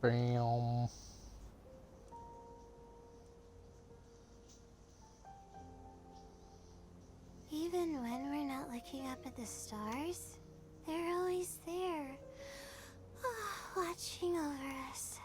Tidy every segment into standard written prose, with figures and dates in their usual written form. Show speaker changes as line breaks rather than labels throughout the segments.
Bam.
Even when we're not looking up at the stars, they're always there, watching over us.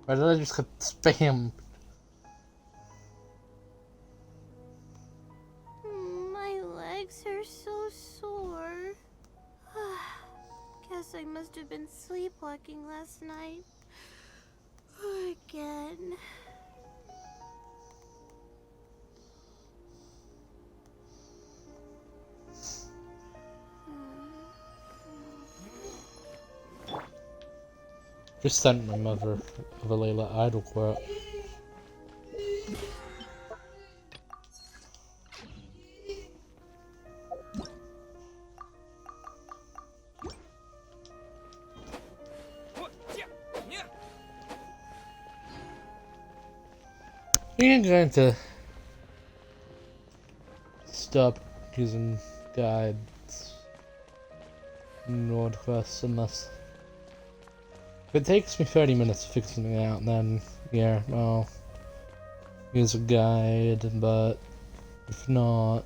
Why did I just get spammed?
My legs are so sore. Guess I must have been sleepwalking last night. Again.
Just sent my mother of a Layla Idol quote. You're going to stop using guides in Nordquest unless if it takes me 30 minutes to figure something out, then yeah, I'll use a guide, but if not,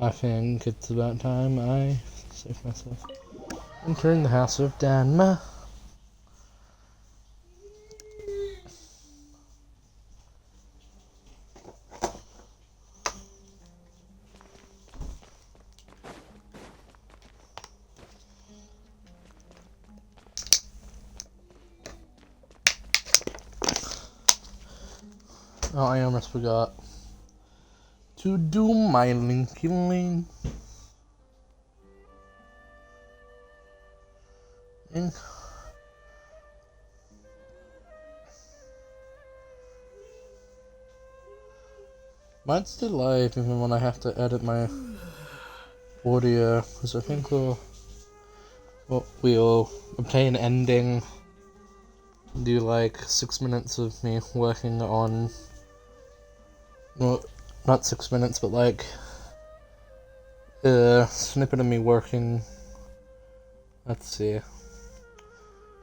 I think it's about time I save myself. Entering the House of Danma. Oh, I almost forgot to do my linking link. Mine's still live even when I have to edit my audio, because I think we'll obtain ending, do like 6 minutes of me working on, well, not 6 minutes, but like a snippet of me working, let's see,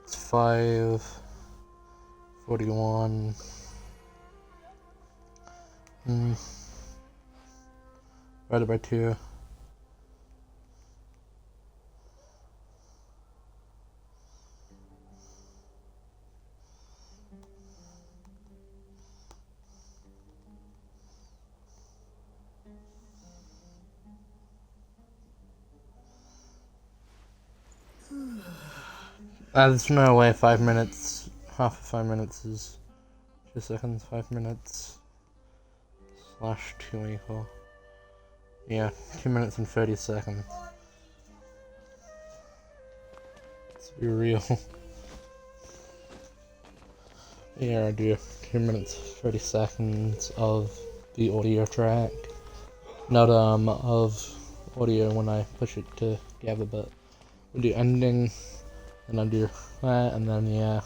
it's 5:41, divided by 2. There's no way 5 minutes, half of 5 minutes is 2 seconds, 5 minutes slash 2 equal. Yeah, 2 minutes and 30 seconds. Let's be real. Yeah, I do 2 minutes 30 seconds of the audio track. Not of audio when I push it together, but we'll do ending, and I'll do that, and then yeah,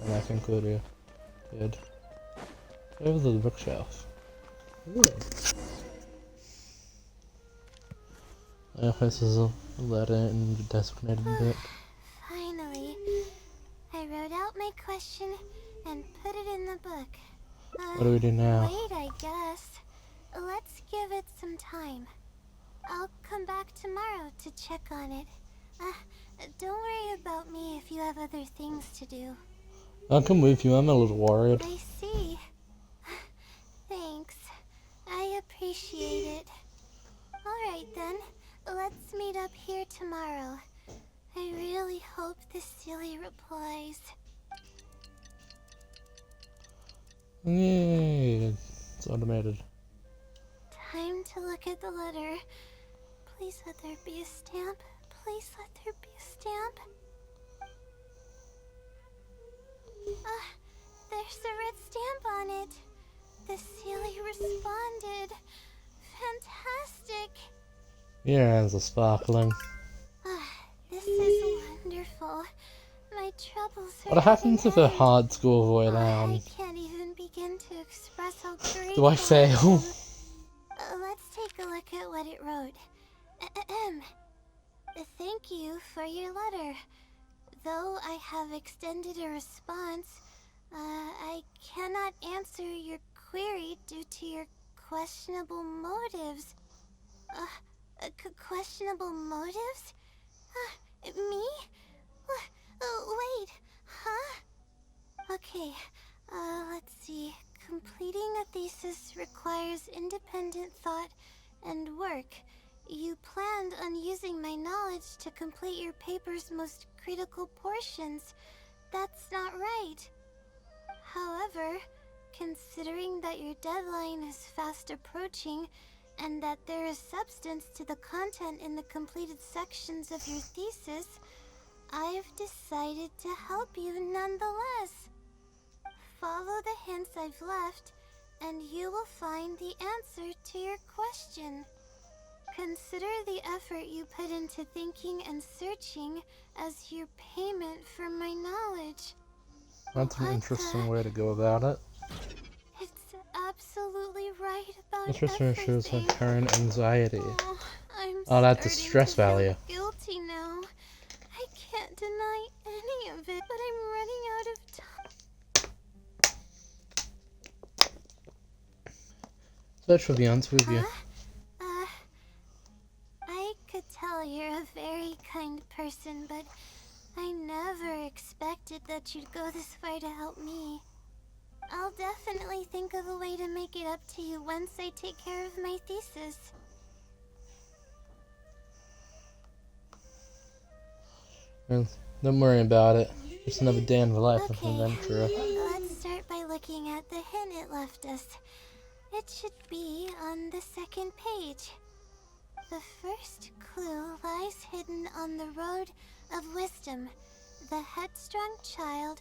and I think we'll do good. Over the bookshelf. Ooh. I hope this is a letter in the designated book.
Finally, I wrote out my question and put it in the book.
What do we do now?
Wait, I guess. Let's give it some time. I'll come back tomorrow to check on it. Don't worry about me if you have other things to do.
I'll come with you, I'm a little worried.
I see. Thanks. I appreciate it. Alright then, let's meet up here tomorrow. I really hope Cecilia replies.
Yay, it's automated.
Time to look at the letter. Please let there be a stamp. Please let there be a stamp. There's a red stamp on it. Cecilia responded. Fantastic.
Your hands are sparkling.
people's
What happens if a
hard?
hard school void
I
down?
can't even begin to express how grateful
Do I fail?
am. Let's take a look at what it wrote. Ahem. Thank you for your letter. Though I have extended a response, I cannot answer your query due to your questionable motives. Questionable motives? Me? Wait, huh? Okay, let's see. Completing a thesis requires independent thought and work. You planned on using my knowledge to complete your paper's most critical portions. That's not right. However, considering that your deadline is fast approaching, and that there is substance to the content in the completed sections of your thesis, I've decided to help you nonetheless. Follow the hints I've left, and you will find the answer to your question. Consider the effort you put into thinking and searching as your payment for my knowledge.
That's an interesting way to go about it.
It's absolutely right about
Interesting shows her
everything.
current anxiety.
I'm
That's a
starting
stress
to feel
value.
guilty now. I can't deny any of it, but I'm running out of time.
That should be honest with you.
I could tell you're a very kind person, but I never expected that you'd go this far to help me. I'll definitely think of a way to make it up to you once I take care of my thesis.
And don't worry about it. Just another day in the life of an
Okay,
adventurer.
let's start by looking at the hint it left us. It should be on the second page. The first clue lies hidden on the road of wisdom. The headstrong child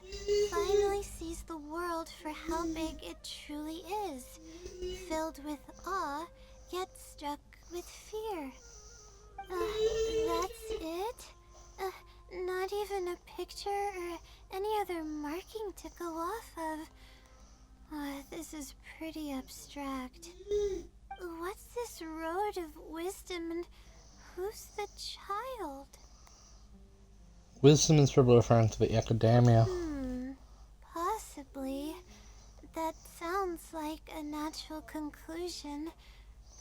finally sees the world for how big it truly is, filled with awe, yet struck with fear. That's it? Not even a picture or any other marking to go off of. This is pretty abstract. What's this road of wisdom and who's the child?
Wisdom is probably referring to the academia.
Possibly. That sounds like a natural conclusion.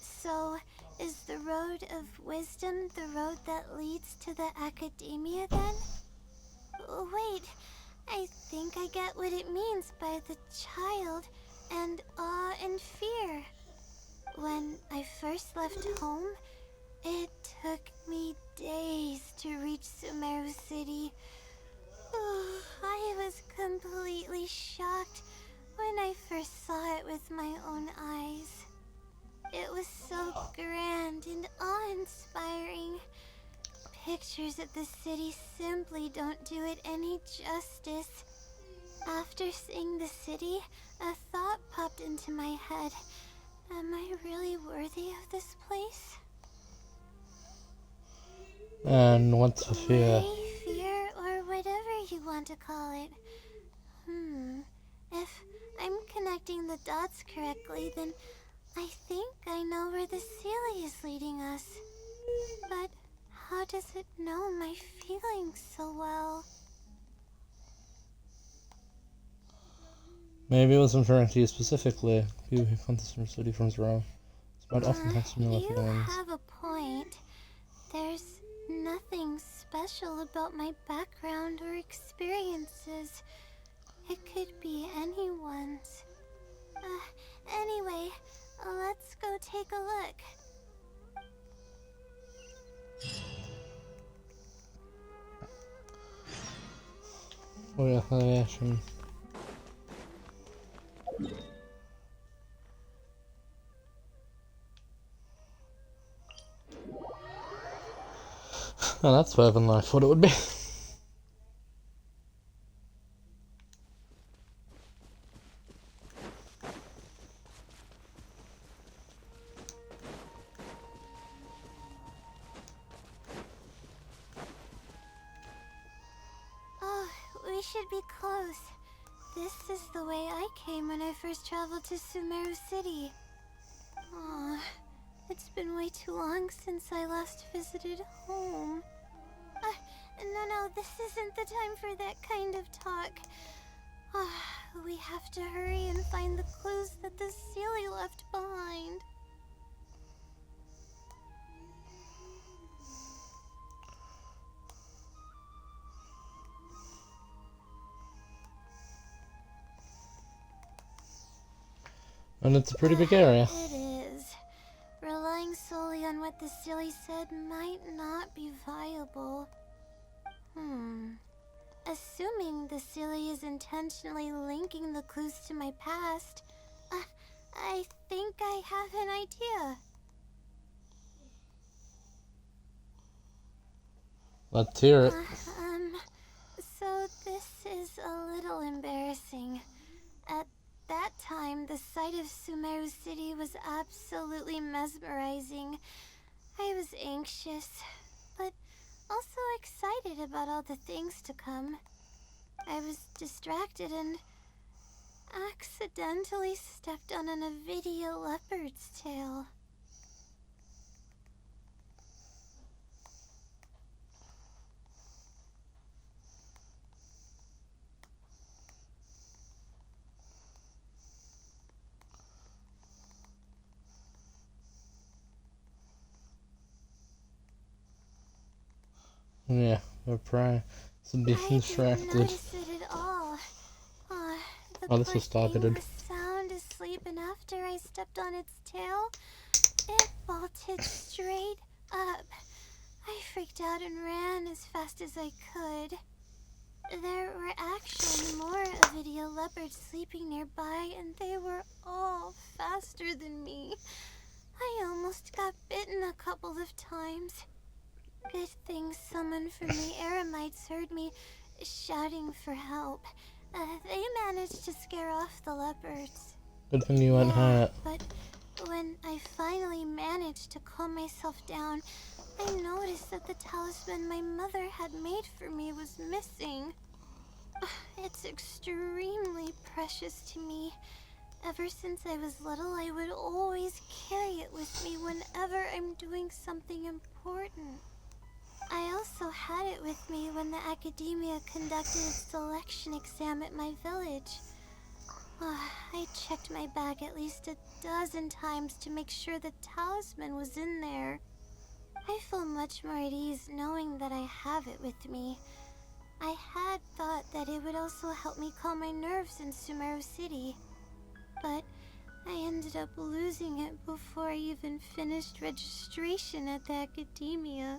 So, is the road of wisdom the road that leads to the academia then? Wait, I think I get what it means by the child and awe and fear. When I first left home, it took me days to reach Sumeru City. I was completely shocked when I first saw it with my own eyes. It was so grand and awe-inspiring. Pictures of the city simply don't do it any justice. After seeing the city, a thought popped into my head. Am I really worthy of this place?
And what's the fear?
Fear, or whatever you want to call it. If I'm connecting the dots correctly, then I think I know where the Seelie is leading us. But how does it know my feelings so well?
Maybe it wasn't referring to you specifically. People who come to some city from wrong. So I'd often have similar feelings.
You have a point. There's nothing special about my background or experiences. It could be anyone's. Anyway, let's go take a look.
Oh yeah, affiliation. Oh, that's better than I thought it would be.
Oh, we should be close. This is the way I came when I first traveled to Sumeru City. Aw, it's been way too long since I last visited home. No, this isn't the time for that kind of talk. We have to hurry and find the clues that the Seelie left behind.
And it's a pretty big area.
It is. Relying solely on what the Seelie said might not be viable. Assuming the Seelie is intentionally linking the clues to my past, I think I have an idea.
Let's hear it.
So this is a little embarrassing. At that time, the sight of Sumeru City was absolutely mesmerizing. I was anxious, but also excited about all the things to come. I was distracted and accidentally stepped on an Avidia leopard's tail.
Yeah, we're probably being distracted.
I didn't notice it at all. The
This was
poor thing
targeted.
was sound asleep, and after I stepped on its tail, it bolted straight up. I freaked out and ran as fast as I could. There were actually more Avidia leopards sleeping nearby, and they were all faster than me. I almost got bitten a couple of times. Good thing someone from the Eremites heard me shouting for help. They managed to scare off the leopards.
Good thing you went high.
But when I finally managed to calm myself down, I noticed that the talisman my mother had made for me was missing. It's extremely precious to me. Ever since I was little, I would always carry it with me whenever I'm doing something important. I also had it with me when the academia conducted its selection exam at my village. I checked my bag at least a dozen times to make sure the talisman was in there. I feel much more at ease knowing that I have it with me. I had thought that it would also help me calm my nerves in Sumeru City, but I ended up losing it before I even finished registration at the academia.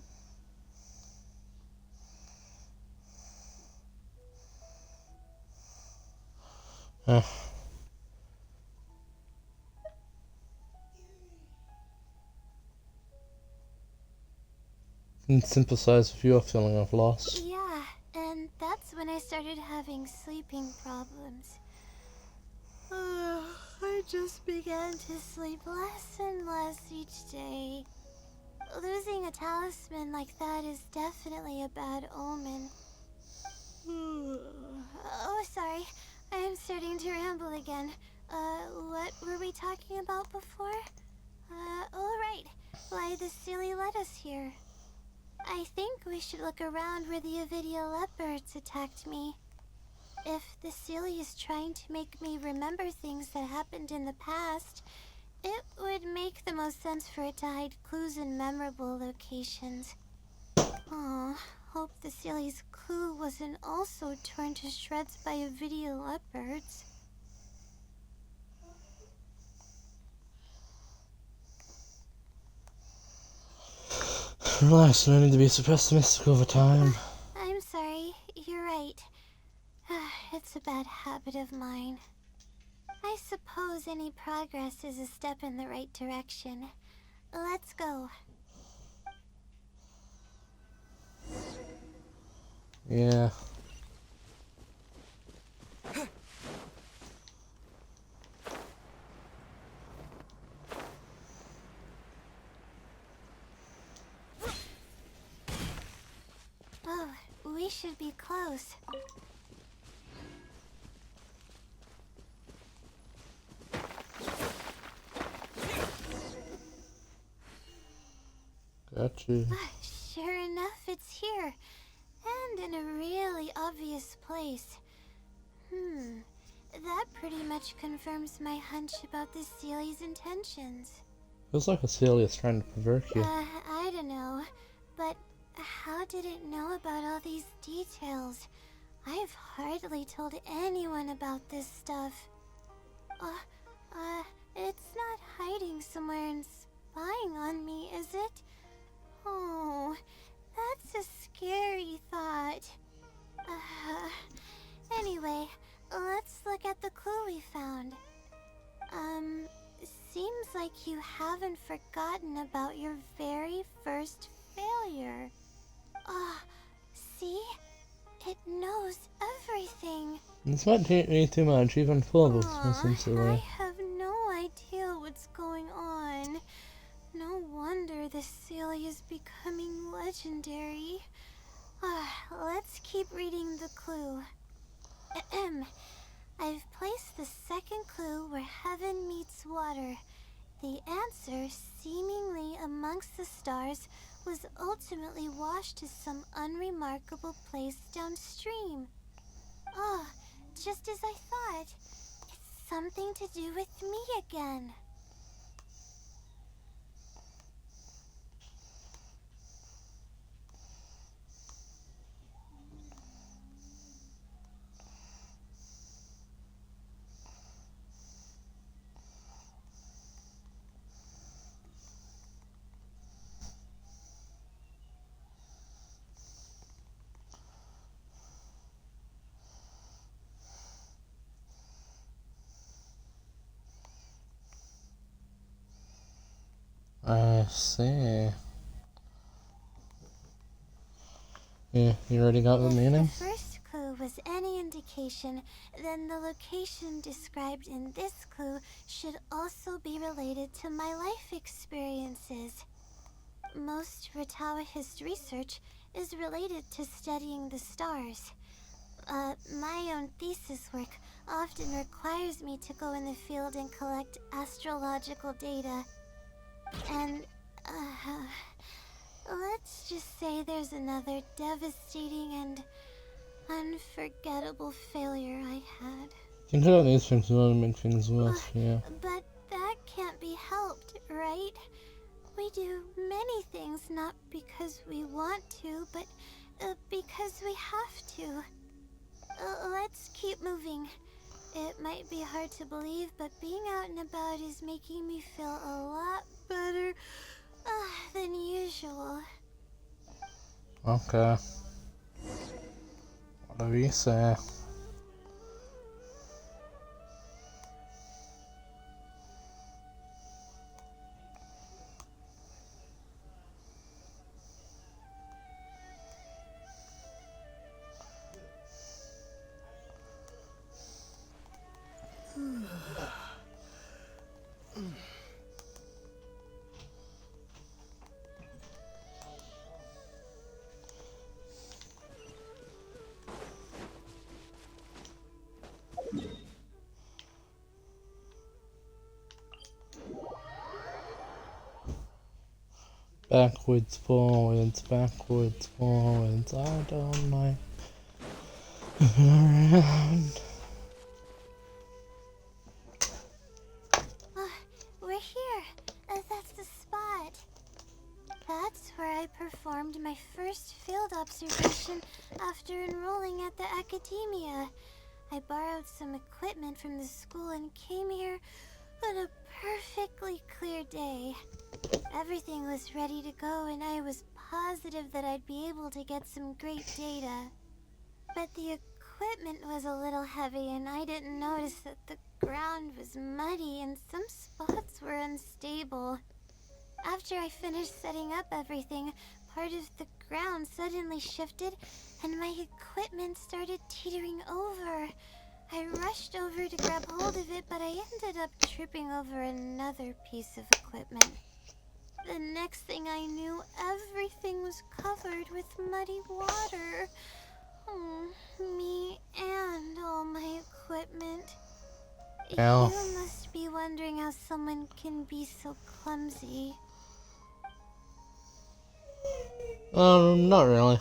Can sympathize with your feeling of loss.
Yeah, and that's when I started having sleeping problems. I just began to sleep less and less each day. Losing a talisman like that is definitely a bad omen. Oh, sorry. I'm starting to ramble again. What were we talking about before? Oh, right. Why the Seelie led us here. I think we should look around where the Avidia leopards attacked me. If the Seelie is trying to make me remember things that happened in the past, it would make the most sense for it to hide clues in memorable locations. Aw, hope the Seelie's clue wasn't also torn to shreds by Avidia leopards.
Relax, no need to be so pessimistic over time.
I'm sorry, you're right. It's a bad habit of mine. I suppose any progress is a step in the right direction. Let's go.
Yeah.
Oh, we should be close.
Jeez.
Sure enough, it's here. And in a really obvious place. That pretty much confirms my hunch about the Seelie's intentions.
Feels like Celia's trying to provoke you.
I don't know. But how did it know about all these details? I've hardly told anyone about this stuff. It's not hiding somewhere and spying on me, is it? Oh, that's a scary thought. Anyway, let's look at the clue we found. Seems like you haven't forgotten about your very first failure. See? It knows everything.
This might take me too much, even full of
I
Celia.
have no idea what's going on. No wonder this Celia is becoming legendary. Let's keep reading the clue. I've placed the second clue where heaven meets water. The answer, seemingly amongst the stars, was ultimately washed to some unremarkable place downstream. Just as I thought. It's something to do with me again.
I see. Yeah, you already got the meaning?
If the first clue was any indication, then the location described in this clue should also be related to my life experiences. Most Ratawahist research is related to studying the stars. My own thesis work often requires me to go in the field and collect astrological data. And, let's just say there's another devastating and unforgettable failure I had.
Think about these things in order to make things worse, yeah.
But that can't be helped, right? We do many things not because we want to, but because we have to. Let's keep moving. It might be hard to believe, but being out and about is making me feel a lot better than usual.
Okay. What do you say? Backwards, forwards, backwards, forwards. I don't like around.
We're here. That's the spot. That's where I performed my first field observation after enrolling at the academia. I borrowed some equipment from the school and came here on a perfectly clear day. Everything was ready to go and I was positive that I'd be able to get some great data. But the equipment was a little heavy and I didn't notice that the ground was muddy and some spots were unstable. After I finished setting up everything, part of the ground suddenly shifted and my equipment started teetering over. I rushed over to grab hold of it, but I ended up tripping over another piece of equipment. The next thing I knew, everything was covered with muddy water. Me and all my equipment.
Ow.
You must be wondering how someone can be so clumsy.
Not really.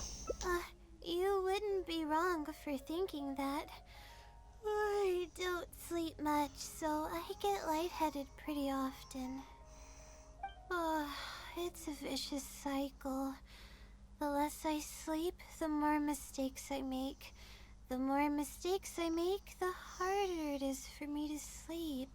You wouldn't be wrong for thinking that. I don't sleep much, so I get lightheaded pretty often. It's a vicious cycle. The less I sleep, the more mistakes I make. The more mistakes I make, the harder it is for me to sleep.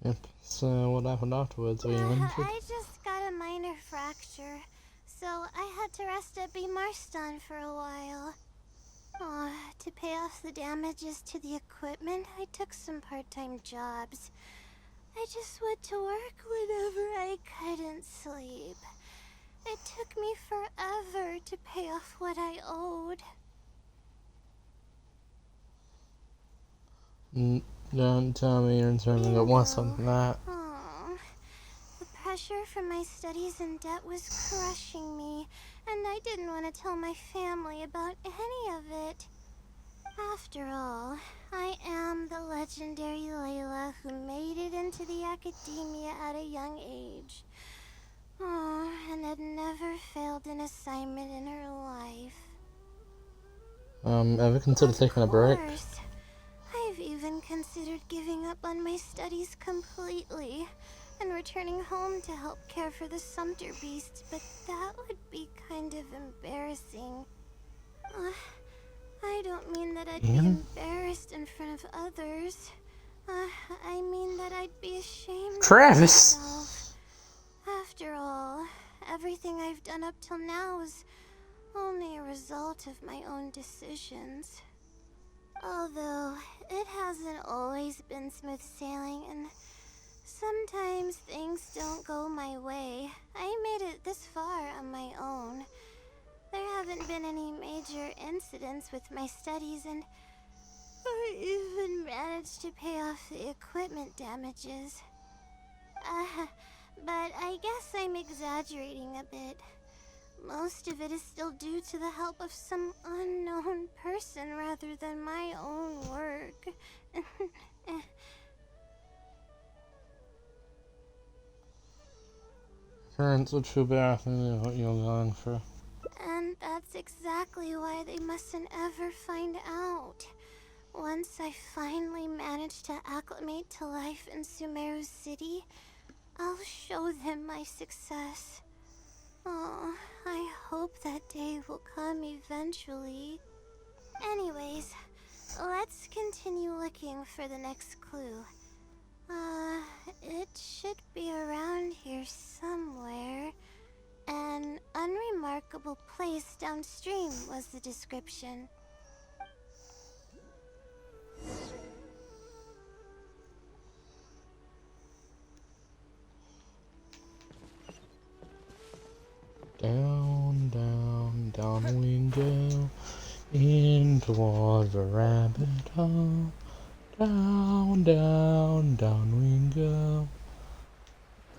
Yep. So what happened afterwards? Were you injured?
I just got a minor fracture, so I had to rest at B. Marston for a while. To pay off the damages to the equipment, I took some part-time jobs. I just went to work whenever I couldn't sleep. It took me forever to pay off what I owed.
Don't tell me you're turning it once on that.
The pressure from my studies and debt was crushing me, and I didn't want to tell my family about any of it. After all, I am the legendary Layla who made it into the academia at a young age. And had never failed an assignment in her life.
Ever considered taking a break?
Of course. I've even considered giving up on my studies completely and returning home to help care for the Sumter beast, but that would be kind of embarrassing. I don't mean that I'd be embarrassed in front of others. I mean that I'd be ashamed
Travis!
of myself. After all, everything I've done up till now is only a result of my own decisions. Although, it hasn't always been smooth sailing, and sometimes things don't go my way. I made it this far on my own. There haven't been any major incidents with my studies, and I even managed to pay off the equipment damages. But I guess I'm exaggerating a bit. Most of it is still due to the help of some unknown person rather than my own work.
Parents would feel bad if they knew what you were going through.
And that's exactly why they mustn't ever find out. Once I finally manage to acclimate to life in Sumeru City, I'll show them my success. Oh, I hope that day will come eventually. Anyways, let's continue looking for the next clue. It should be around here somewhere. An unremarkable place downstream was the description.
Down, down, down we go, in toward the rabbit hole. Down, down, down we go.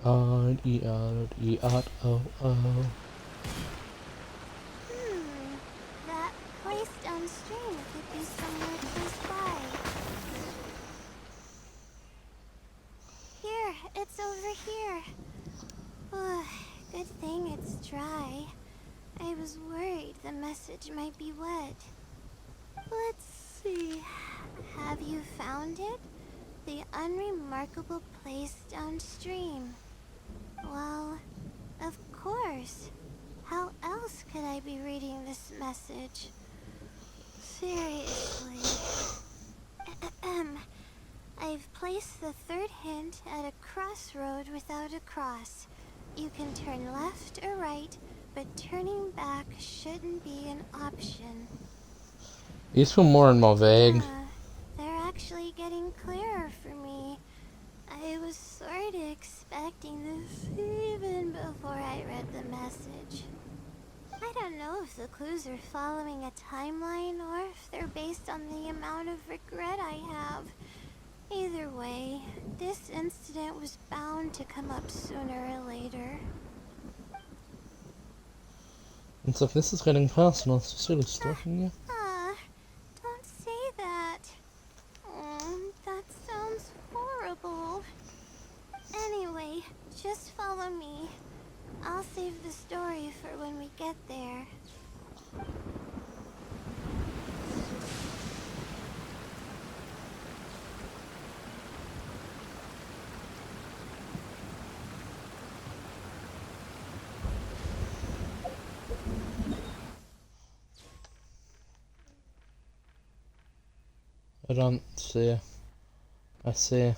R-E-R-E-R-O-O.
That place downstream could be somewhere close by. Here, it's over here. Good thing it's dry. I was worried the message might be wet. Let's see. Have you found it? The unremarkable place downstream. Well, of course. How else could I be reading this message? Seriously. I've placed the third hint at a crossroad without a cross. You can turn left or right, but turning back shouldn't be an option.
These feel more and more vague.
They're actually getting clearer for me. I was sort of expecting this even before I read the message. I don't know if the clues are following a timeline or if they're based on the amount of regret I have. Either way, this incident was bound to come up sooner or later.
It's like this is getting personal. Is Cecilia stalking you?
Don't say that. That sounds horrible. Anyway, just follow me. I'll save the story for when we get there.
I don't see. I see.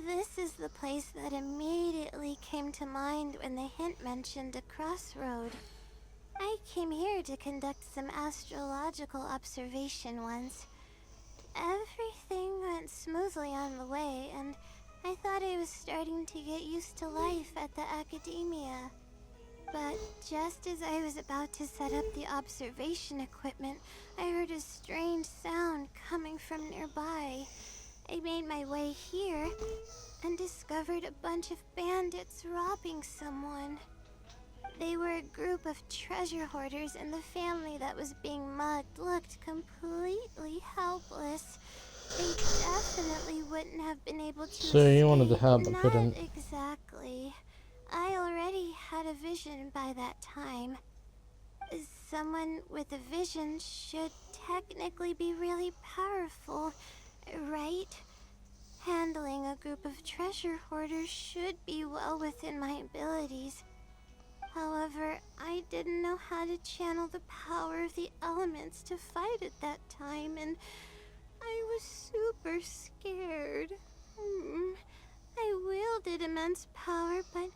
This is the place that immediately came to mind when the hint mentioned a crossroad. I came here to conduct some astrological observation once. Everything went smoothly on the way, and I thought I was starting to get used to life at the academia. But just as I was about to set up the observation equipment, I heard a strange sound coming from nearby. I made my way here and discovered a bunch of bandits robbing someone. They were a group of treasure hoarders, and the family that was being mugged looked completely helpless. They definitely wouldn't have been able to
So you wanted to
escape.
help but
Not
couldn't.
exactly. I already had a vision by that time. Someone with a vision should technically be really powerful, right? Handling a group of treasure hoarders should be well within my abilities. However, I didn't know how to channel the power of the elements to fight at that time, and I was super scared. I wielded immense power, but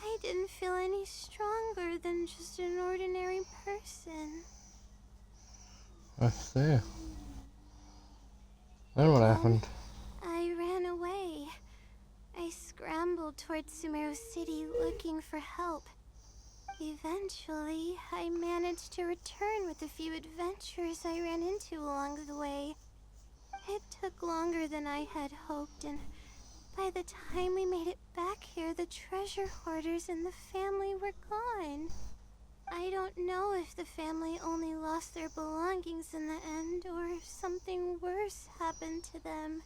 I didn't feel any stronger than just an ordinary person.
I see. Then what happened?
I ran away. I scrambled towards Sumeru City looking for help. Eventually, I managed to return with a few adventurers I ran into along the way. It took longer than I had hoped, and by the time we made it back here, the treasure hoarders and the family were gone. I don't know if the family only lost their belongings in the end, or if something worse happened to them.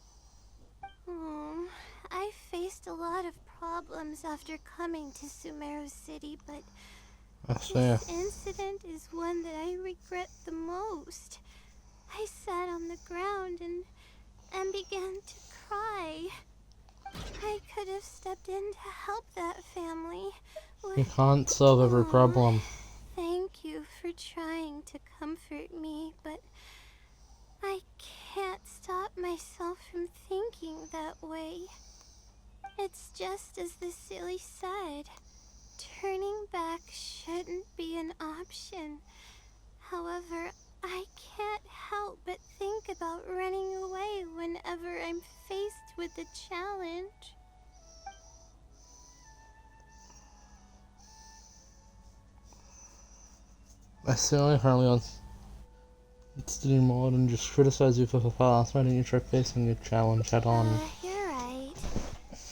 I faced a lot of problems after coming to Sumeru City, but
I see.
this incident is one that I regret the most. I sat on the ground and began to cry. I could have stepped in to help that family.
You can't solve every problem.
Thank you for trying to comfort me, but I can't stop myself from thinking that way. It's just as the silly said. Turning back shouldn't be an option. However, I can't help but think about running away whenever I'm faced with a challenge.
I see. I currently on. It's to do more than just criticize you for the past. Why don't you try facing your challenge head on?
You're right.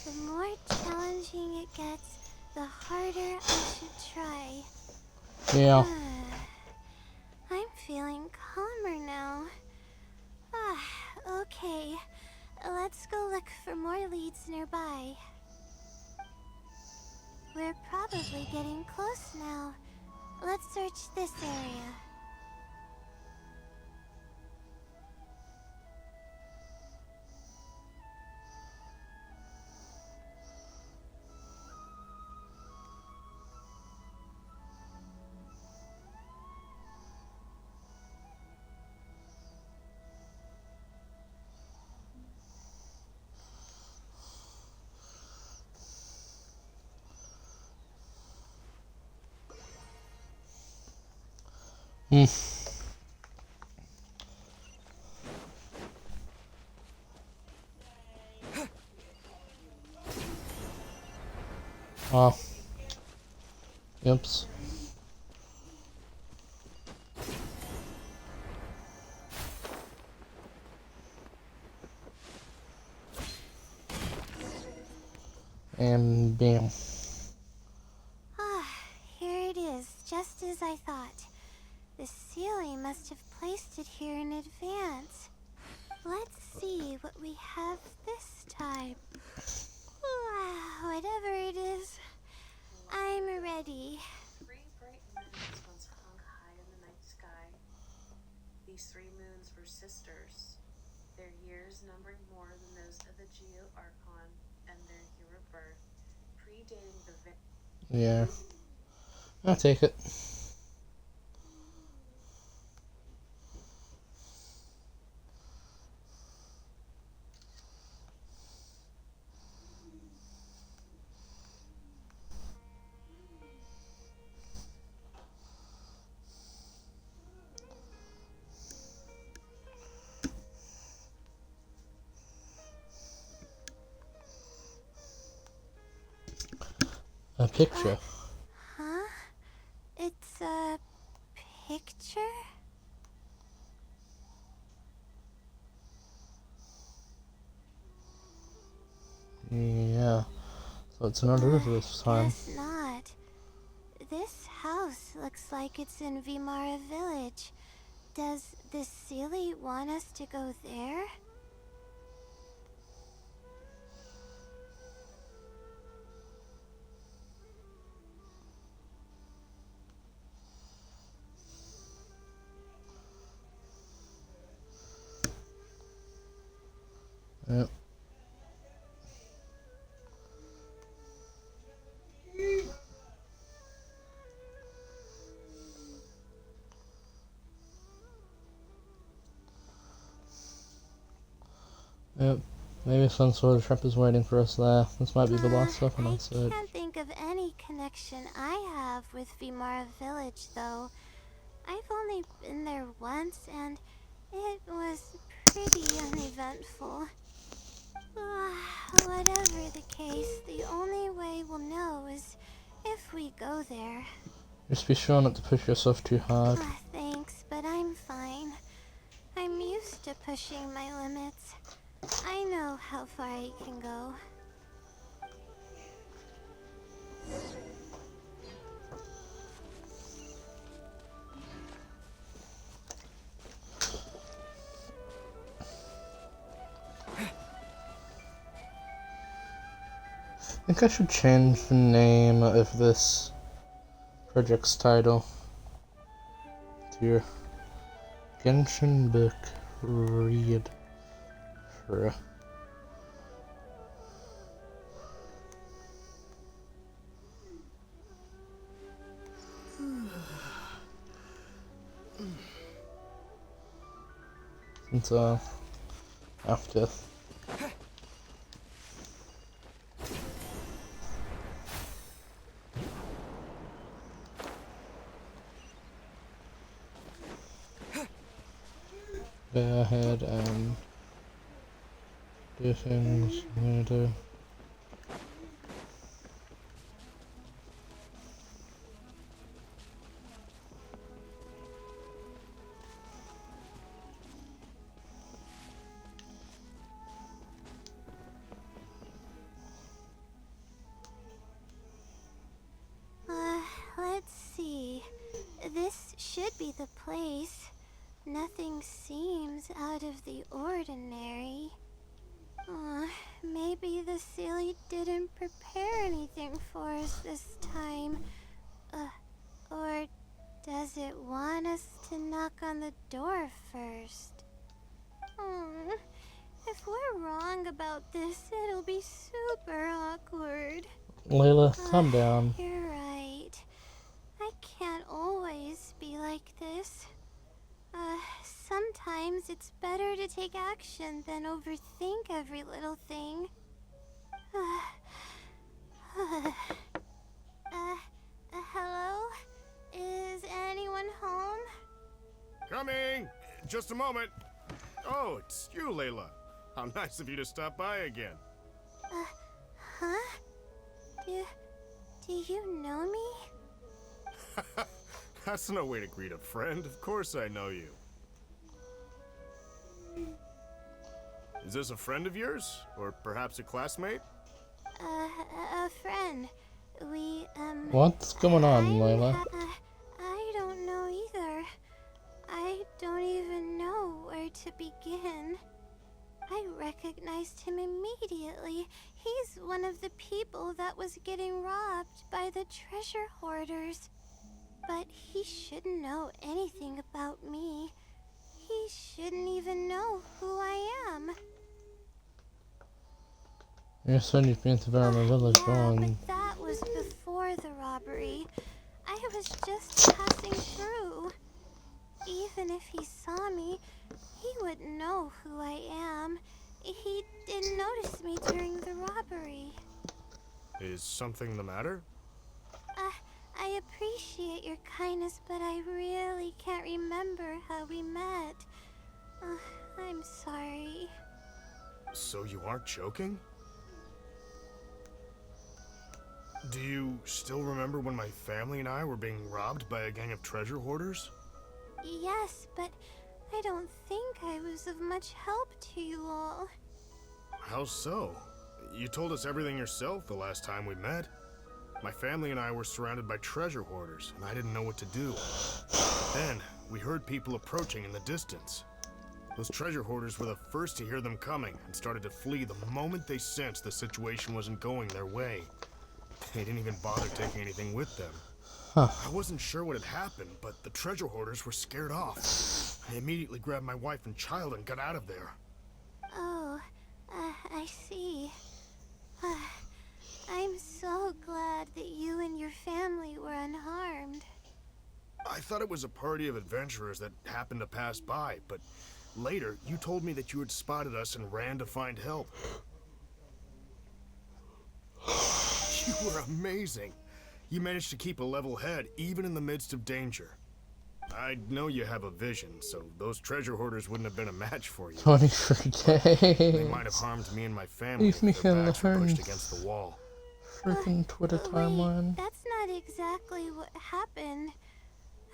The more challenging it gets, the harder I should try.
Yeah.
I'm feeling calmer now. Okay. Let's go look for more leads nearby. We're probably getting close now. Let's search this area.
Hmm. Oh. Oops. And bam.
Ah, here it is, just as I thought. The Seelie must have placed it here in advance. Let's see what we have this time. Whatever it is, I'm ready.
3 bright moons once hung high in the night sky. These 3 moons were sisters, their years numbering more than those of the Geo Archon, and their year of birth predating the
Yeah. I'll take it. A picture.
Huh? It's a picture?
Yeah. So it's not Earth this time.
Guess not. This house looks like it's in Vimara Village. Does the Seelie want us to go there?
Yep. Yep. Maybe some sort of trap is waiting for us there. This might be the last stop on
I
our search.
can't think of any connection I have with Vimara Village, though. I've only been there once, and it was pretty uneventful. Whatever the case, the only way we'll know is if we go there.
Just be sure not to push yourself too hard.
Thanks, but I'm fine. I'm used to pushing my limits. I know how far I can go.
I think I should change the name of this project's title to your Genshin Book Read. Since after go ahead and do things I'm gonna do.
Let's see. This should be the place. Nothing seems out of the ordinary. Maybe the Seelie didn't prepare anything for us this time. Or does it want us to knock on the door first? If we're wrong about this, it'll be super awkward.
Layla, calm down.
You're right. I can't always be like this. Sometimes it's better to take action than overthink every little thing. Hello? Is anyone home?
just a moment. Oh, it's you, Layla. How nice of you to stop by again.
Huh? Do you know me?
That's no way to greet a friend. Of course I know you. Is this a friend of yours? Or perhaps a classmate?
A friend. We,
What's going on, Layla?
I don't know either. I don't even know where to begin. I recognized him immediately. He's one of the people that was getting robbed by the treasure hoarders. But he shouldn't know anything about me. He shouldn't even know who I am.
You said you've been to Verma Village,
Yeah,
going.
but that was before the robbery. I was just passing through. Even if he saw me, he wouldn't know who I am. He didn't notice me during the robbery.
Is something the matter?
I appreciate your kindness, but I really can't remember how we met. I'm sorry.
So you aren't joking? Do you still remember when my family and I were being robbed by a gang of treasure hoarders?
Yes, but I don't think I was of much help to you all.
How so? You told us everything yourself the last time we met. My family and I were surrounded by treasure hoarders, and I didn't know what to do. Then, we heard people approaching in the distance. Those treasure hoarders were the first to hear them coming and started to flee the moment they sensed the situation wasn't going their way. They didn't even bother taking anything with them. I wasn't sure what had happened, but the treasure hoarders were scared off. I immediately grabbed my wife and child and got out of there.
Oh, I see. I'm so glad that you and your family were unharmed.
I thought it was a party of adventurers that happened to pass by, but later you told me that you had spotted us and ran to find help. You were amazing. You managed to keep a level head even in the midst of danger. I know you have a vision, so those treasure hoarders wouldn't have been a match for you.
24
They
days.
might have harmed me and my family
Leave
if
me
their backs were
alone.
pushed against the wall.
Freaking Twitter
Wait,
timeline.
that's not exactly what happened.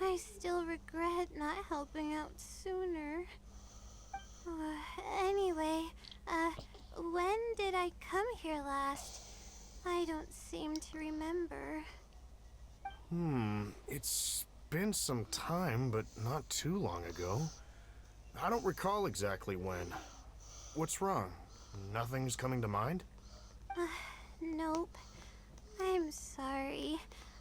I still regret not helping out sooner. Anyway, when did I come here last? I don't seem to remember.
It's been some time, but not too long ago. I don't recall exactly when. What's wrong? Nothing's coming to mind?
Nope. I'm sorry.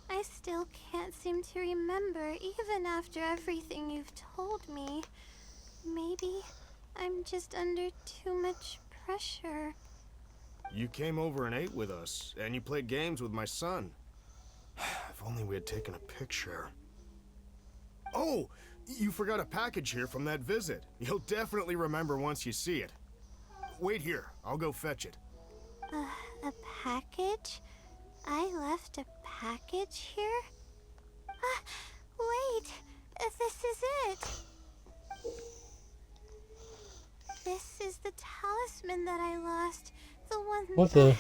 I still can't seem to remember, even after everything you've told me. Maybe I'm just under too much pressure.
You came over and ate with us, and you played games with my son. If only we had taken a picture. Oh, you forgot a package here from that visit. You'll definitely remember once you see it. Wait here, I'll go fetch it.
A package? I left a package here? Wait! This is it! This is the talisman that I lost. The one
What the?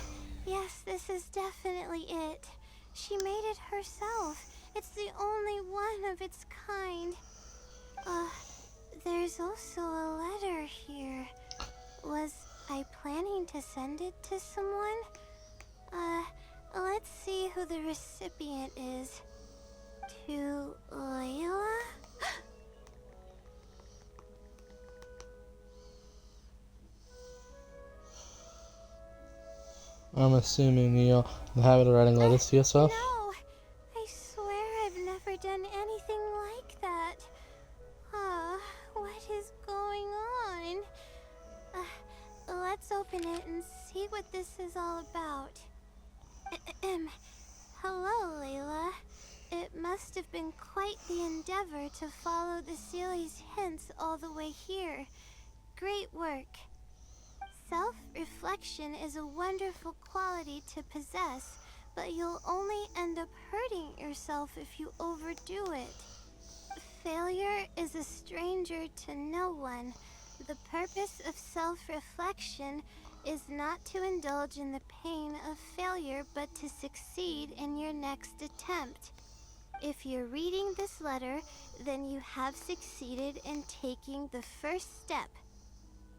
Yes, this is definitely it. She made it herself. It's the only one of its kind. There's also a letter here. Was I planning to send it to someone? Let's see who the recipient is. To Layla?
I'm assuming you have the habit of writing letters to yourself.
No! I swear I've never done anything like that. What is going on? Let's open it and see what this is all about. Hello, Layla. It must have been quite the endeavor to follow the Sealy's hints all the way here. Great work. Self-reflection is a wonderful quality to possess, but you'll only end up hurting yourself if you overdo it. failure is a stranger to no one. The purpose of self-reflection is not to indulge in the pain of failure, but to succeed in your next attempt. If you're reading this letter, then you have succeeded in taking the first step.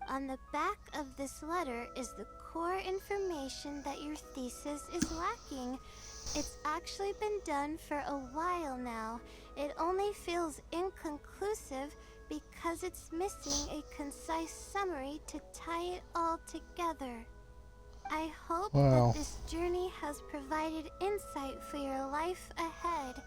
On the back of this letter is the core information that your thesis is lacking. It's actually been done for a while now. It only feels inconclusive because it's missing a concise summary to tie it all together. I hope
Wow.
that this journey has provided insight for your life ahead.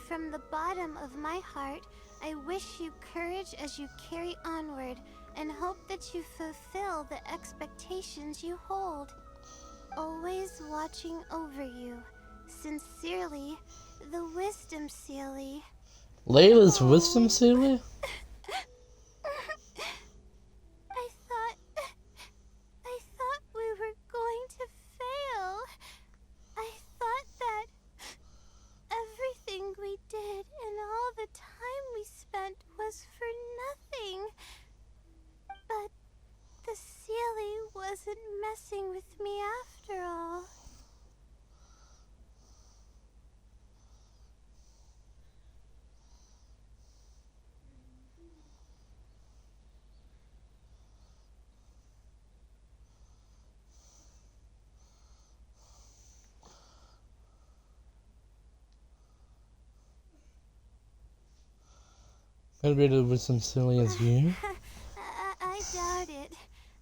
From the bottom of my heart, I wish you courage as you carry onward, and hope that you fulfill the expectations you hold. Always watching over you. Sincerely, the Wisdom Sealy.
Layla's wisdom sealy?
I thought we were going to fail. I thought that everything we did and all the time we spent was for nothing. But the Sealy wasn't messing with me after all.
Could be the wisdom sealy as you?
I doubt it.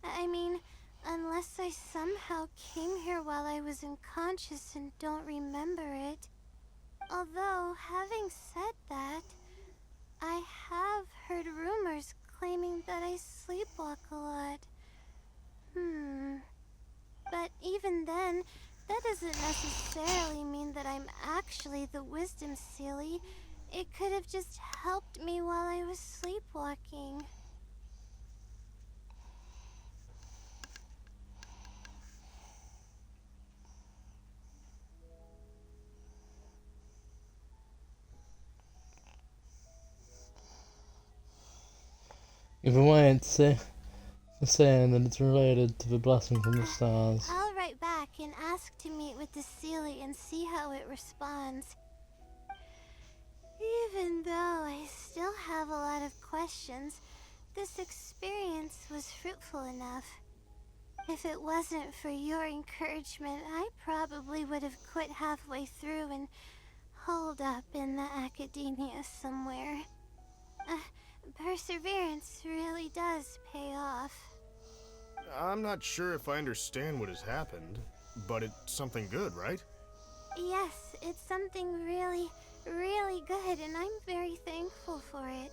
I mean, unless I somehow came here while I was unconscious and don't remember it. Although, having said that, I have heard rumors claiming that I sleepwalk a lot. But even then, that doesn't necessarily mean that I'm actually the Wisdom Sealy. It could have just helped me while I was sleepwalking.
Either way, it's saying that it's related to the blessing from the stars.
I'll write back and ask to meet with the Sealy and see how it responds. Even though I still have a lot of questions, this experience was fruitful enough. If it wasn't for your encouragement, I probably would have quit halfway through and holed up in the academia somewhere. Perseverance really does pay off.
I'm not sure if I understand what has happened, but it's something good, right?
Yes, it's something really, really good, and I'm very thankful for it.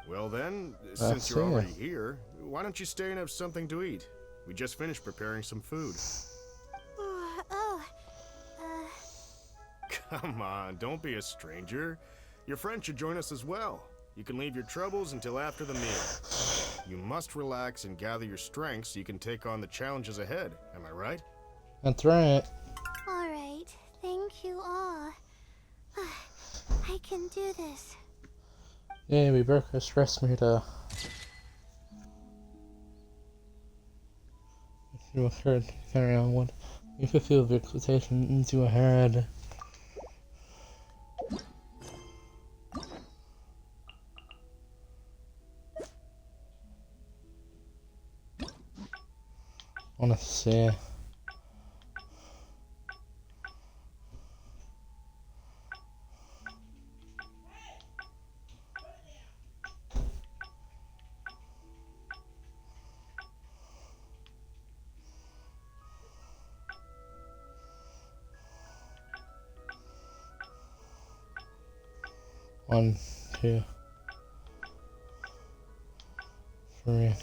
Well then, since you're already here, why don't you stay and have something to eat? We just finished preparing some food. Come on, don't be a stranger. Your friend should join us as well. You can leave your troubles until after the meal. You must relax and gather your strength so you can take on the challenges ahead. Am I right?
That's right.
Alright, thank you all. I can do this.
Yeah, we broke our stress meter. If you occurred, carry onward. You fulfill the expectations you had. Wanna see. One, two, three.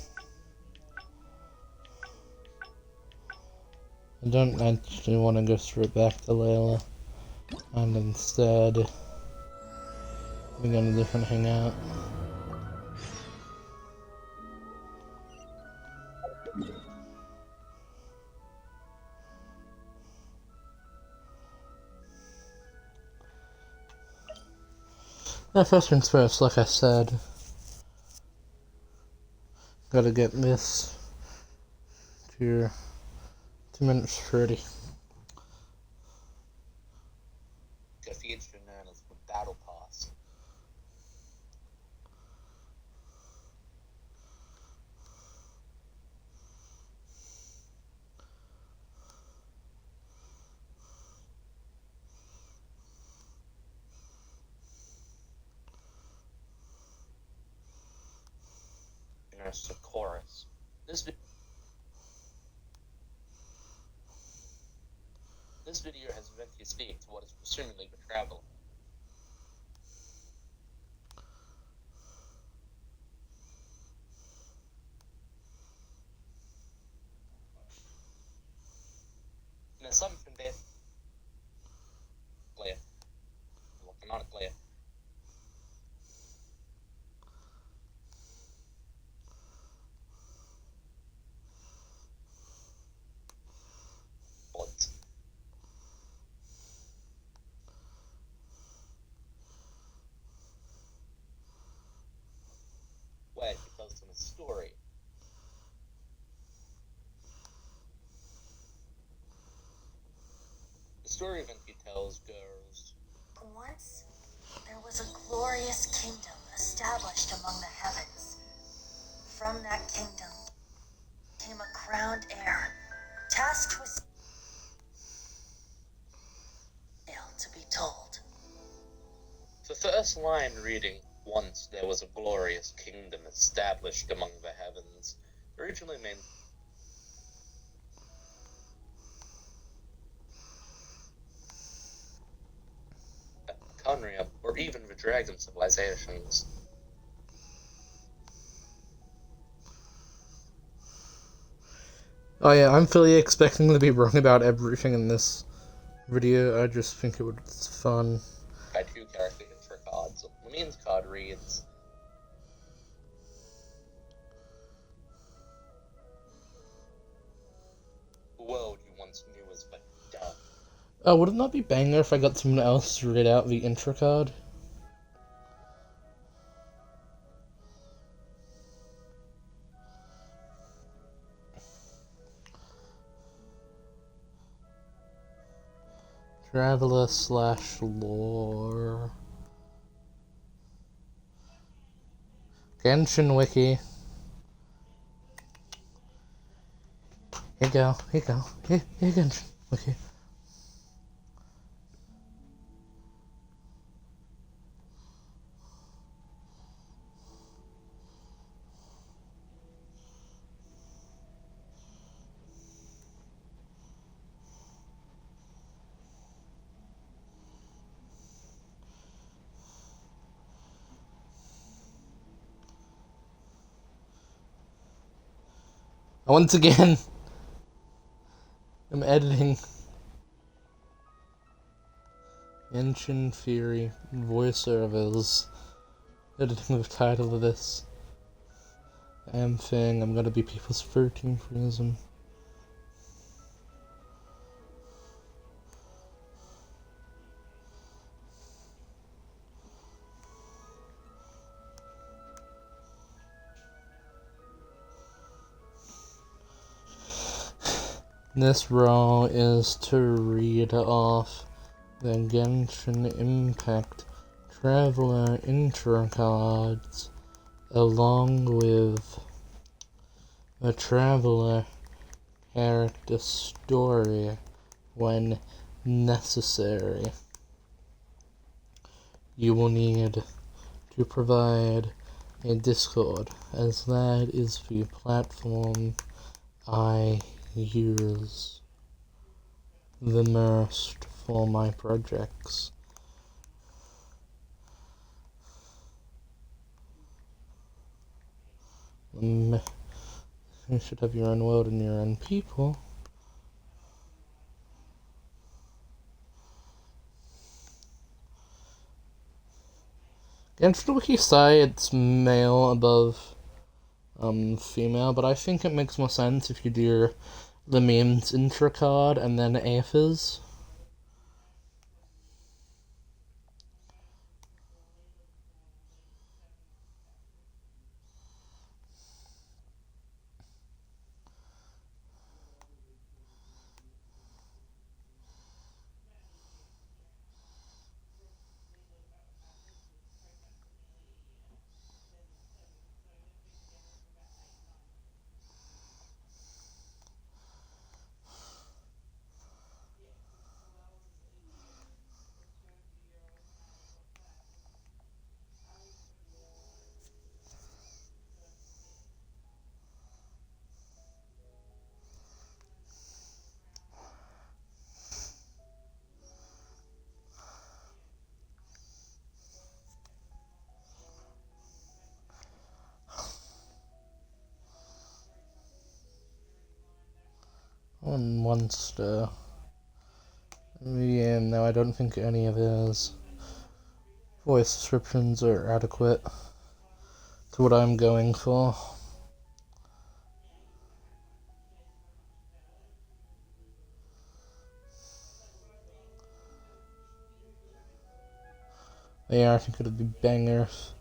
I don't actually want to go straight back to Layla, and instead we're going to a different hangout. First things first, like I said, gotta get this to 2 minutes 30.
Featured known as the Battle Pass. There's the chorus. This video has eventually speak to what is presumably the travel. An assumption based glyph. Well, not a glyph. Bullets. Wedge tells them a story. The story Vinci tells goes,
once there was a glorious kingdom established among the heavens. From that kingdom came a crowned heir, tasked with tale to be told.
The first line reading, "Once there was a glorious kingdom established among the heavens," originally meant Conria, or even the dragon civilizations.
Oh yeah, I'm fully expecting to be wrong about everything in this video. I just think it's fun.
By two character intro cards. The means card reads, "The world you once knew as but dust."
Oh, would it not be banger if I got someone else to read out the intro card? Traveler / lore. Genshin Wiki. Here you go. Here Genshin Wiki. Once again, I'm editing. Genshin Theory voiceovers. Editing the title of this damn thing. I'm gonna be people's 13th reason. This row is to read off the Genshin Impact Traveler intro cards along with the Traveler character story when necessary. You will need to provide a Discord, as that is the platform I use the most for my projects. You should have your own world and your own people. Genshin Wiki say it's male above female, but I think it makes more sense if you do the memes intro card and then Aphis. one wants to. Yeah, no, I don't think any of his voice descriptions are adequate to what I'm going for. Yeah, I think it'd be bangers.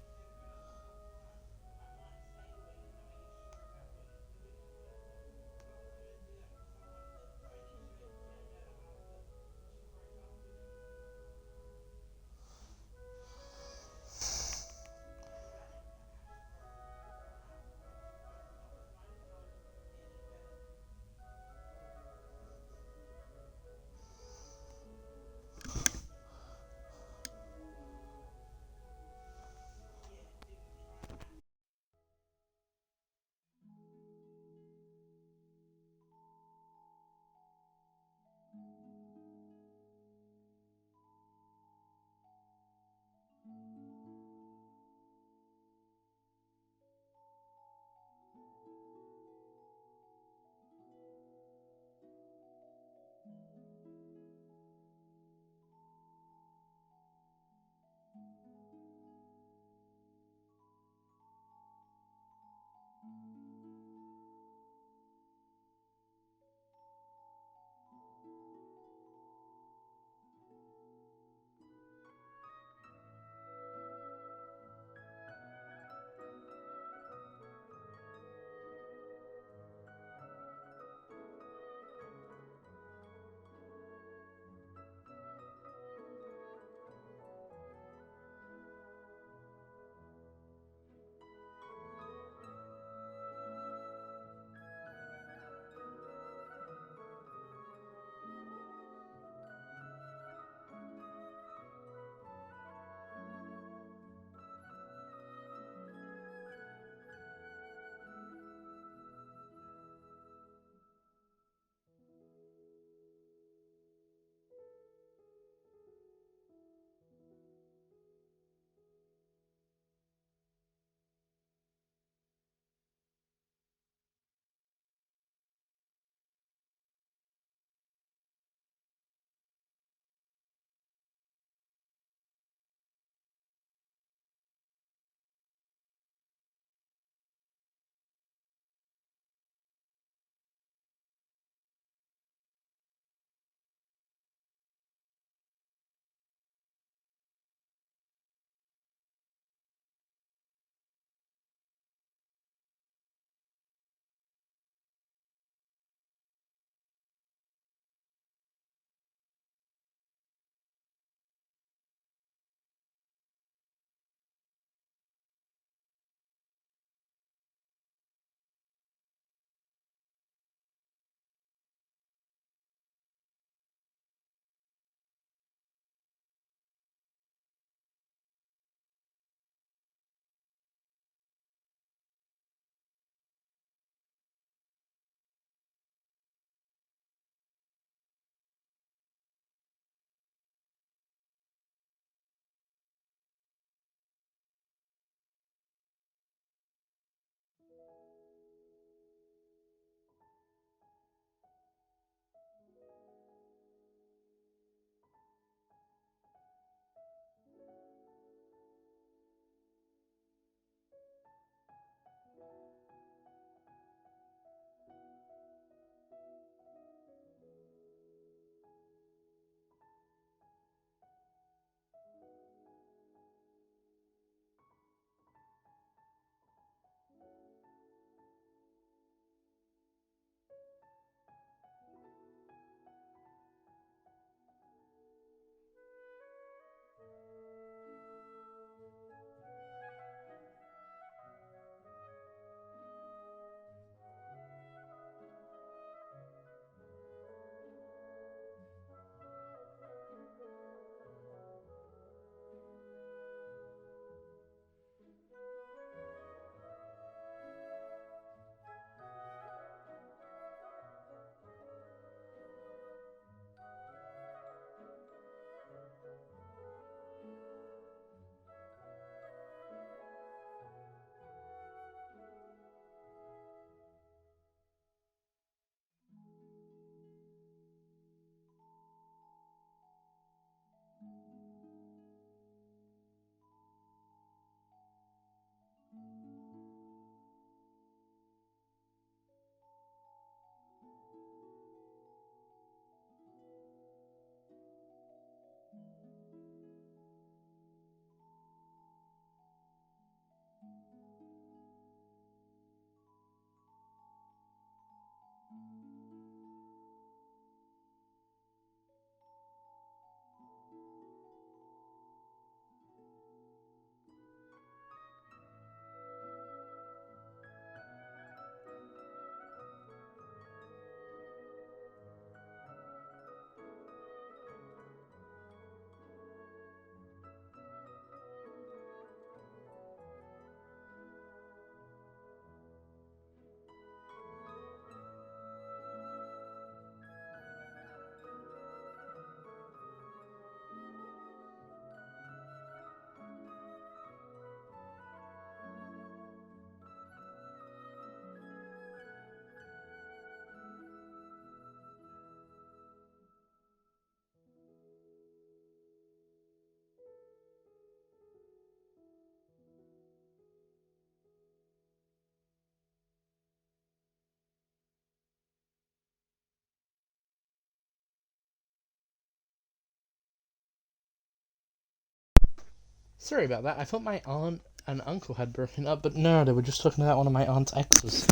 Sorry about that. I thought my aunt and uncle had broken up, but no, they were just talking about one of my aunt's exes.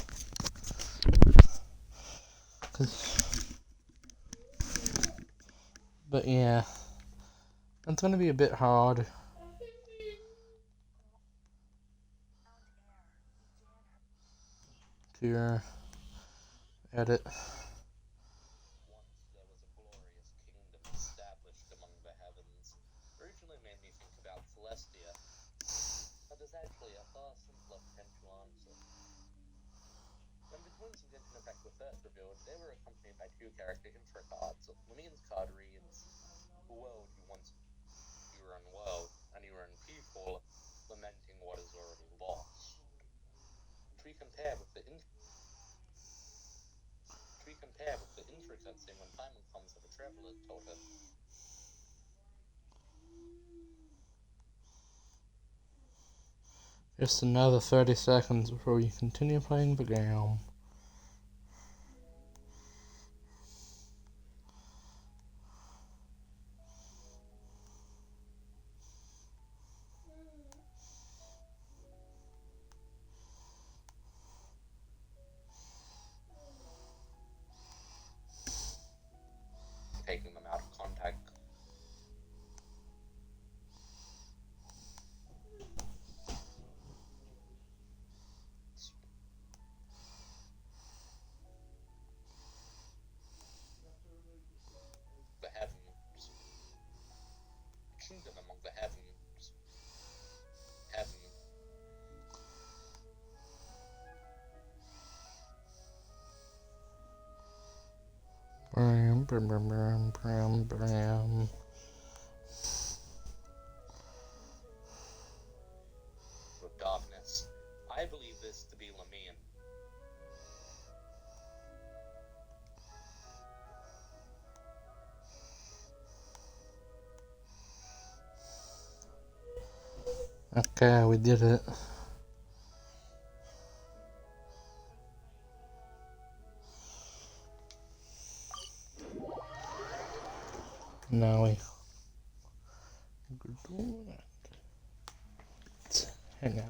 But yeah, it's gonna be a bit hard to edit.
Once there was a glorious kingdom established among the heavens. Originally made me think about Celestia, but there's actually a far simpler potential answer. When the twins of Genshin Impact were first revealed, they were accompanied by two character intro cards. Lamine's card reads, "World you once you were unworld, and you were in people, lamenting what is already lost." To be compared with the intro cutscene when Paimon comes of a traveler told her,
Just another 30 seconds before you continue playing the game.
taking them out of context. The heavens. Kingdom among the heavens. Heaven.
Bram, bram, bram, bram, bram, bram.
With darkness. I believe this to be Lamine.
Okay, we did it. Now we let's hang out.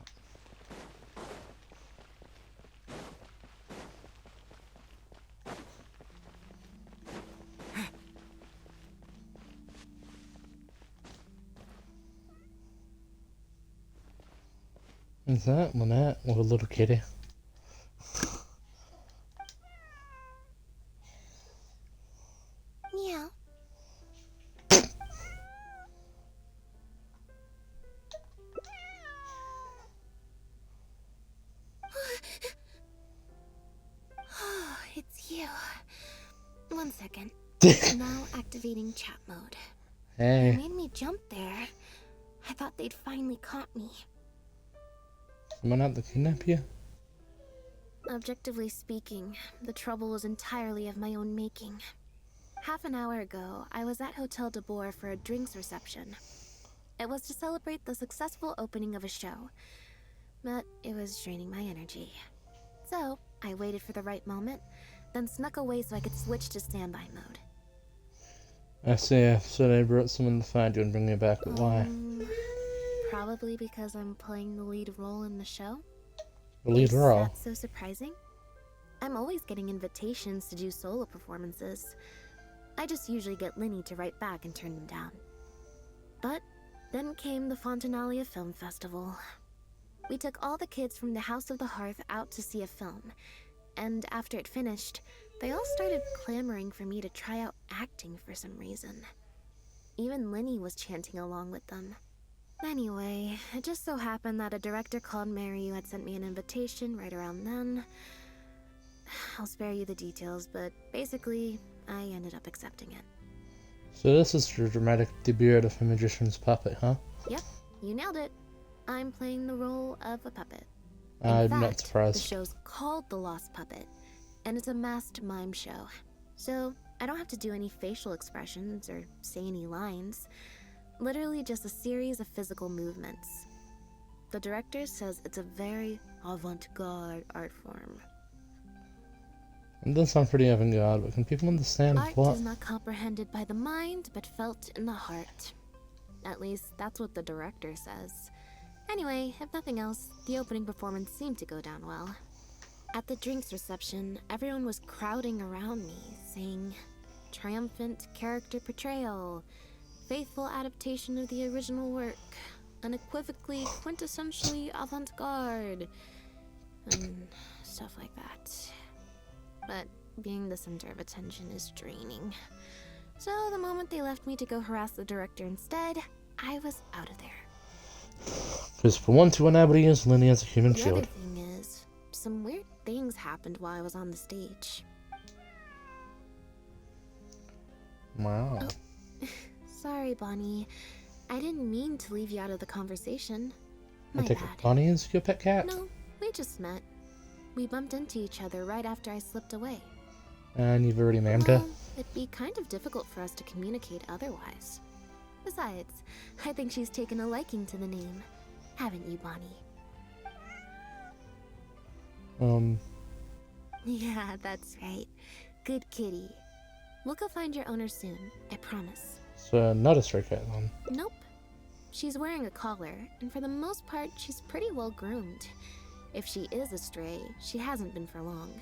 Is that Lynette with a little kitty?
Meow. Oh, it's you. 1 second. Now activating chat mode. You
Hey,
made me jump there. I thought they'd finally caught me.
someone out to kidnap you?
Objectively speaking, the trouble was entirely of my own making. Half an hour ago, I was at Hotel de Boer for a drinks reception. It was to celebrate the successful opening of a show, but it was draining my energy. So, I waited for the right moment, then snuck away so I could switch to standby mode.
I see, so they brought someone to find you and bring you back, but why?
Probably because I'm playing the lead role in the show.
The lead
Is
role?
that so surprising? I'm always getting invitations to do solo performances. I just usually get Linny to write back and turn them down. But then came the Fontanalia Film Festival. We took all the kids from the House of the Hearth out to see a film, and after it finished, they all started clamoring for me to try out acting for some reason. Even Linny was chanting along with them. Anyway, it just so happened that a director called Mary had sent me an invitation right around then. I'll spare you the details, but basically, I ended up accepting it.
So this is your dramatic debut of a magician's puppet, huh?
Yep, you nailed it. I'm playing the role of a puppet. In
I'm
fact,
not surprised.
The show's called The Lost Puppet, and it's a masked mime show. So I don't have to do any facial expressions or say any lines. Literally just a series of physical movements. The director says it's a very avant-garde art form.
It does sound pretty avant-garde, but can people understand
Art
what?
is not comprehended by the mind, but felt in the heart.
At least, that's what the director says. Anyway, if nothing else, the opening performance seemed to go down well. At the drinks reception, everyone was crowding around me, saying, "Triumphant character portrayal, faithful adaptation of the original work, unequivocally, quintessentially avant-garde," and stuff like that. But being the center of attention is draining. So the moment they left me to go harass the director instead, I was out of there.
Because for once, who nobody is, Lenny has a human
The other
shield.
thing is, some weird things happened while I was on the stage.
Wow.
Sorry, Bonnie. I didn't mean to leave you out of the conversation.
I
My
take it
bad.
Bonnie is your pet cat.
No, we just met. We bumped into each other right after I slipped away.
And you've already named her.
Well, it'd be kind of difficult for us to communicate otherwise. Besides, I think she's taken a liking to the name. Haven't you, Bonnie? Yeah, that's right. Good kitty. We'll go find your owner soon, I promise.
So not a stray cat then.
Nope. She's wearing a collar, and for the most part, she's pretty well groomed. If she is a stray, she hasn't been for long.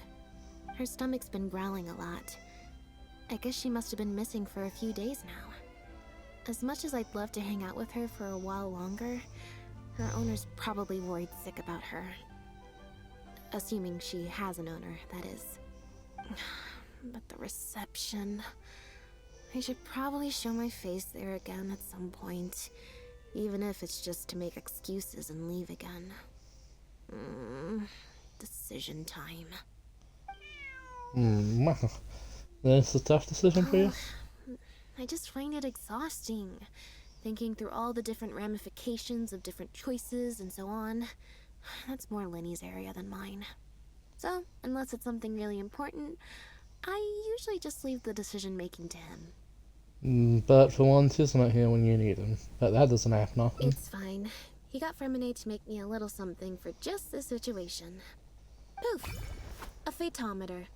Her stomach's been growling a lot. I guess she must have been missing for a few days now. As much as I'd love to hang out with her for a while longer, her owner's probably worried sick about her. Assuming she has an owner, that is. But the reception... I should probably show my face there again at some point, even if it's just to make excuses and leave again. Decision time.
Wow. That's a tough decision for you?
I just find it exhausting, thinking through all the different ramifications of different choices and so on. That's more Lenny's area than mine. So, unless it's something really important, I usually just leave the decision-making to him.
But for once, he's not here when you need him. But that doesn't happen often.
It's fine. He got Fremine to make me a little something for just this situation. Poof! A phaetometer.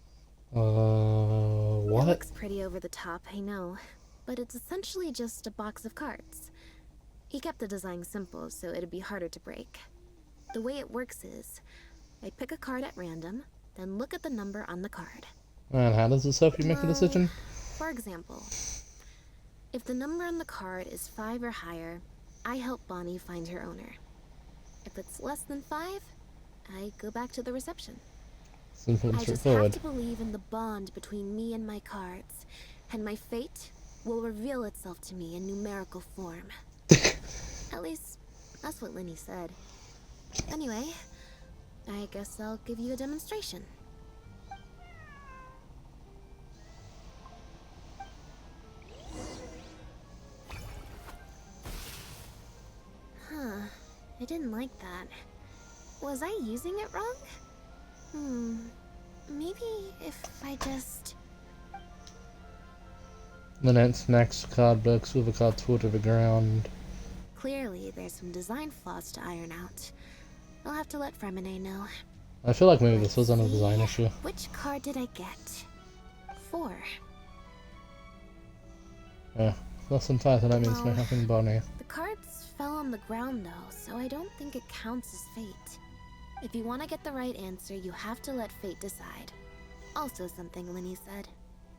It
What?
looks pretty over the top, I know, but it's essentially just a box of cards. He kept the design simple, so it'd be harder to break. The way it works is, I pick a card at random, then look at the number on the card.
And how does this help you make a
Well,
decision?
For example, if the number on the card is 5 or higher, I help Bonnie find her owner. If it's less than 5, I go back to the reception.
Simple and
I just have
straightforward.
to believe in the bond between me and my cards, and my fate will reveal itself to me in numerical form. At least, that's what Lenny said. Anyway, I guess I'll give you a demonstration. Huh, I didn't like that. Was I using it wrong? Maybe if I just...
Then it smacks card books with a card toward the ground.
Clearly, there's some design flaws to iron out. I'll have to let Fremine know.
I feel like maybe this was on a design issue.
Which card did I get? 4.
Yeah, less than 5, and that means no
Well,
helping Bonnie.
The cards fell on the ground though, so I don't think it counts as fate. If you want to get the right answer, you have to let fate decide. Also something Lenny said.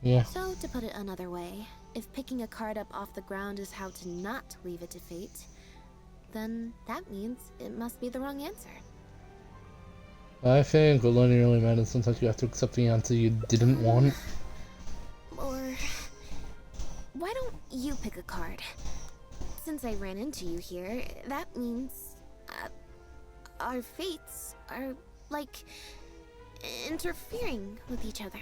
Yeah.
So, to put it another way, if picking a card up off the ground is how to not leave it to fate, then that means it must be the wrong answer.
I think what Lenny really meant is sometimes you have to accept the answer you didn't want.
Or... why don't you pick a card? Since I ran into you here, that means... our fates are, like, interfering with each other.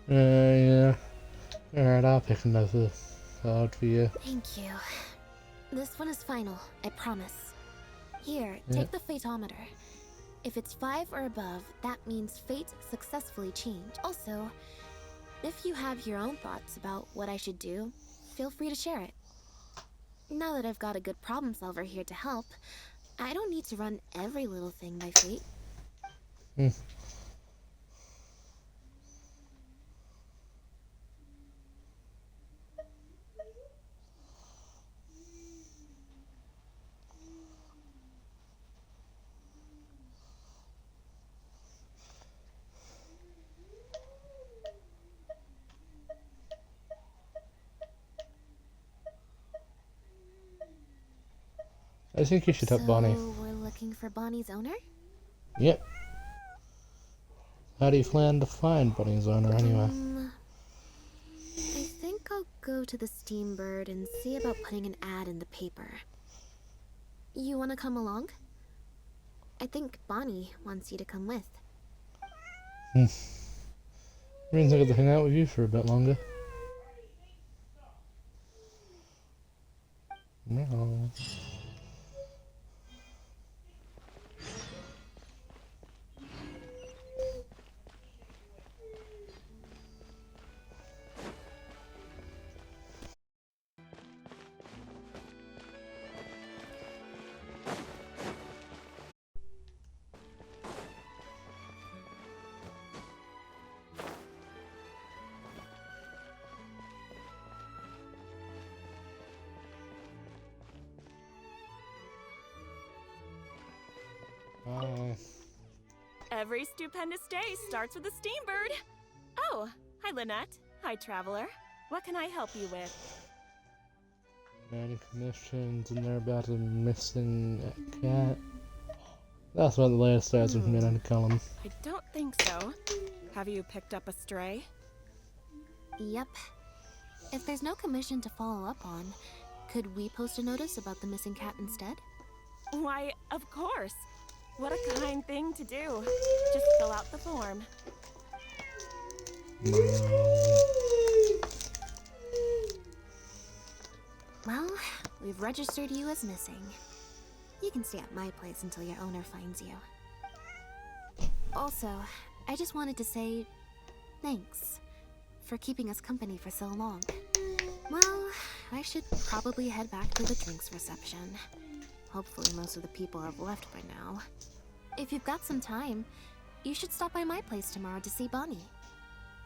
Yeah. Alright, I'll pick another card for you.
Thank you. This one is final, I promise. Here,
Yeah.
take the phaetometer. If it's 5 or above, that means fate successfully changed. Also, if you have your own thoughts about what I should do, feel free to share it. Now that I've got a good problem solver here to help, I don't need to run every little thing by fate.
Hmm. I think you should help Bonnie.
So we're looking for Bonnie's owner?
Yep. How do you plan to find Bonnie's owner anyway?
I think I'll go to the Steambird and see about putting an ad in the paper. You want to come along? I think Bonnie wants you to come with.
Means I get to hang out with you for a bit longer. No.
Every stupendous day starts with a Steambird. Oh, hi Lynette. Hi Traveler. What can I help you with?
Any commissions and they're about a missing cat. That's what the latest starts with Midnight Column.
I don't think so. Have you picked up a stray?
Yep. If there's no commission to follow up on, could we post a notice about the missing cat instead?
Why, of course. What a kind thing to do. Just fill out the form.
Well, we've registered you as missing. You can stay at my place until your owner finds you. Also, I just wanted to say thanks for keeping us company for so long. Well, I should probably head back to the drinks reception. Hopefully most of the people have left by now. If you've got some time, you should stop by my place tomorrow to see Bonnie.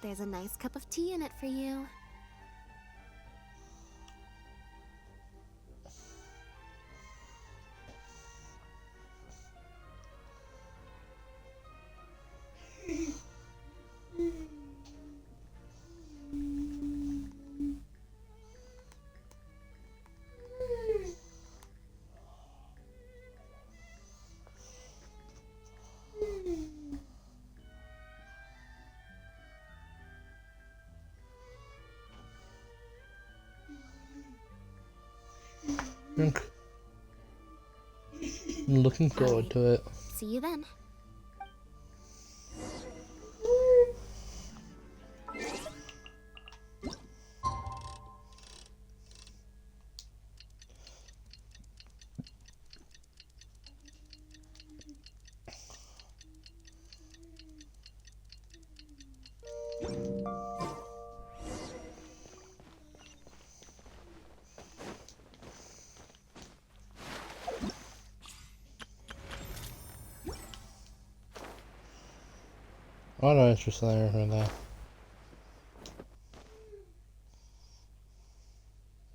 There's a nice cup of tea in it for you.
I'm looking forward to it.
See you then.
Why do I just there or there?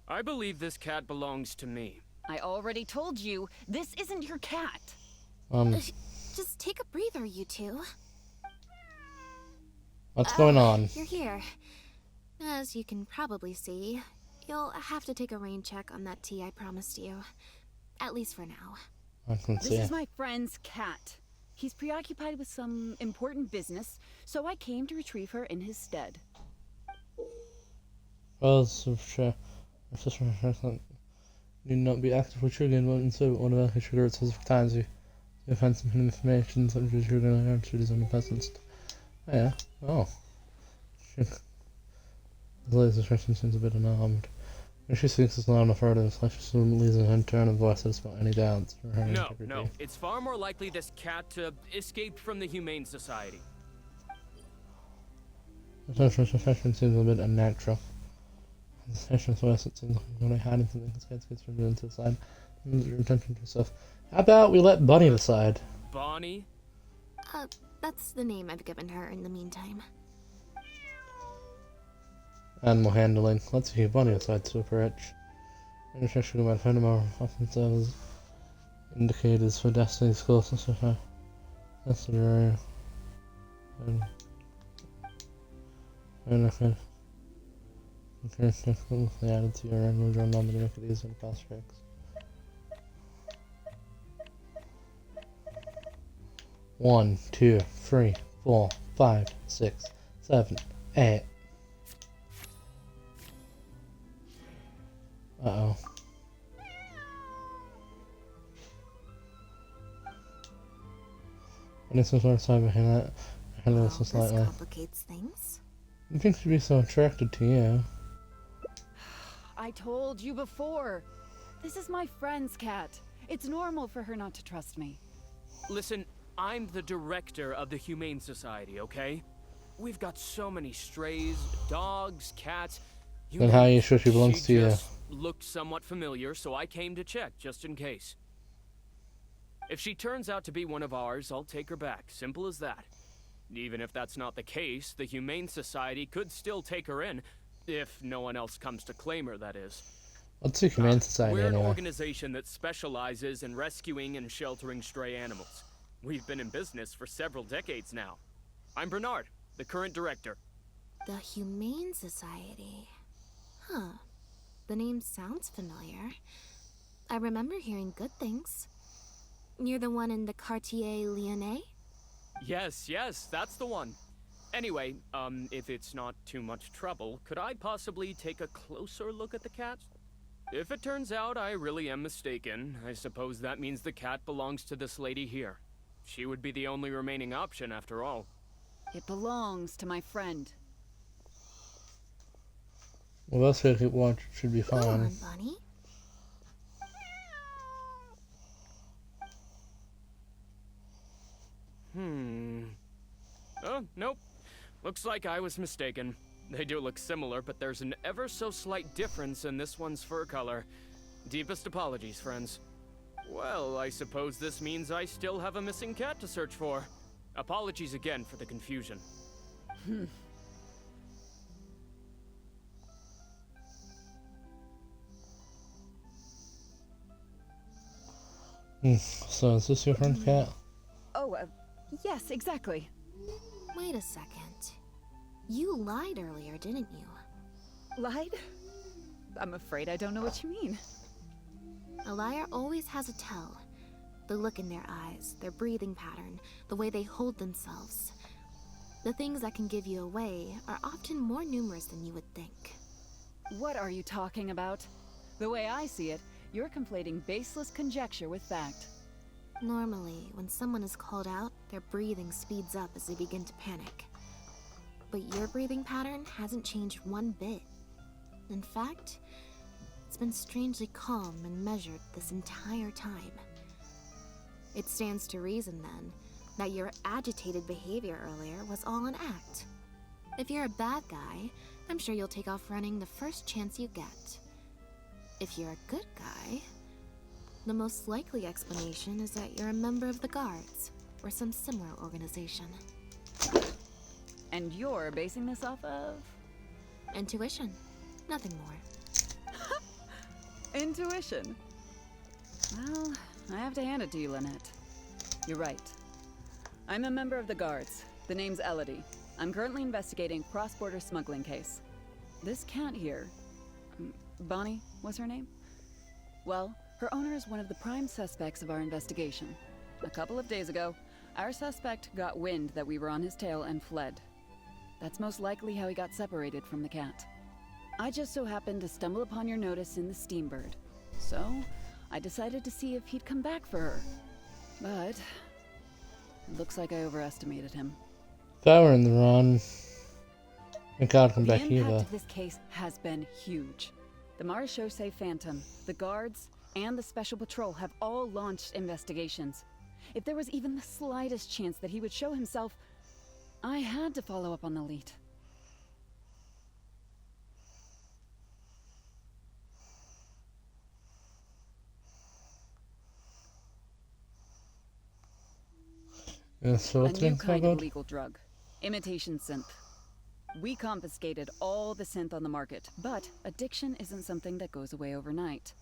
I believe this cat belongs to me.
I already told you, this isn't your cat.
Just take a breather, you two.
What's going on?
You're here. As you can probably see, you'll have to take a rain check on that tea I promised you. At least for now.
I can see.
This is my friend's cat. He's preoccupied with some important business, so I came to retrieve her in his stead.
Well, so sure. Need not be actively triggering one so automatically trigger it specific times you find some hidden information such as you're gonna learn through his own presence. Oh, yeah. Oh. The latest instruction seems a bit unarmed. When she speaks as loud enough for her to slash leaves in turn and voice that despite any doubts for her integrity.
No. It's far more likely this cat escaped from the Humane Society.
The social fashion seems a bit unnatural. Sessions West, it seems like I'm going to hide something because cats gets from doing to the side. Your attention to yourself. How about we let Bunny decide?
Bonnie?
That's the name I've given her in the meantime.
Animal handling. Let's see, Bunny decide super rich. Intersection about Fenimore often serves indicators for Destiny's closeness to her. That's the area. And they added to your end, we're on to make it easy and fast tracks. 1, 2, 3, 4, 5, 6, 7, 8. Uh-oh. And this was our side behind that. I handle this slightly.
This complicates things.
You think she'd be so attracted to you?
I told you before. This is my friend's cat. It's normal for her not to trust me.
Listen, I'm the director of the Humane Society, okay? We've got so many strays, dogs, cats.
Then how are you sure she belongs to you?
Looked somewhat familiar, so I came to check, just in case. If she turns out to be one of ours, I'll take her back. Simple as that. Even if that's not the case, the Humane Society could still take her in, if no one else comes to claim her, that is.
What's the Humane Society
We're an
anyway?
organization that specializes in rescuing and sheltering stray animals. We've been in business for several decades now. I'm Bernard, the current director.
The Humane Society. Huh. The name sounds familiar. I remember hearing good things. You're the one in the Quartier Lyonnais?
Yes, that's the one. Anyway, if it's not too much trouble, could I possibly take a closer look at the cat? If it turns out I really am mistaken, I suppose that means the cat belongs to this lady here. She would be the only remaining option after all.
It belongs to my friend.
Well, that's what should be
Go
fine.
on, Bunny.
Oh, nope. Looks like I was mistaken. They do look similar, but there's an ever so slight difference in this one's fur color. Deepest apologies, friends. Well, I suppose this means I still have a missing cat to search for. Apologies again for the confusion.
So is this your friend's cat?
Oh, yes, exactly.
Wait a second. You lied earlier, didn't you?
Lied? I'm afraid I don't know what you mean.
A liar always has a tell. The look in their eyes, their breathing pattern, the way they hold themselves. The things that can give you away are often more numerous than you would think.
What are you talking about? The way I see it, you're conflating baseless conjecture with fact.
Normally, when someone is called out, their breathing speeds up as they begin to panic. But your breathing pattern hasn't changed one bit. In fact, it's been strangely calm and measured this entire time. It stands to reason, then, that your agitated behavior earlier was all an act. If you're a bad guy, I'm sure you'll take off running the first chance you get. If you're a good guy, the most likely explanation is that you're a member of the Guards, or some similar organization.
And you're basing this off of?
Intuition. Nothing more.
Intuition. Well, I have to hand it to you, Lynette. You're right. I'm a member of the Guards. The name's Elodie. I'm currently investigating a cross-border smuggling case. This cat here, Bonnie was her name? Well, her owner is one of the prime suspects of our investigation. A couple of days ago, our suspect got wind that we were on his tail and fled. That's most likely how he got separated from the cat. I just so happened to stumble upon your notice in the Steambird. So, I decided to see if he'd come back for her. But it looks like I overestimated him.
If I were in the run, I can't come
The
back
impact
either.
of this case has been huge. The Marechaussee Phantom, the Guards, and the Special Patrol have all launched investigations. If there was even the slightest chance that he would show himself, I had to follow up on the lead.
Yeah, so
A
what's
new
being
kind of
smuggled?
illegal drug. Imitation synth. We confiscated all the synth on the market, but addiction isn't something that goes away overnight.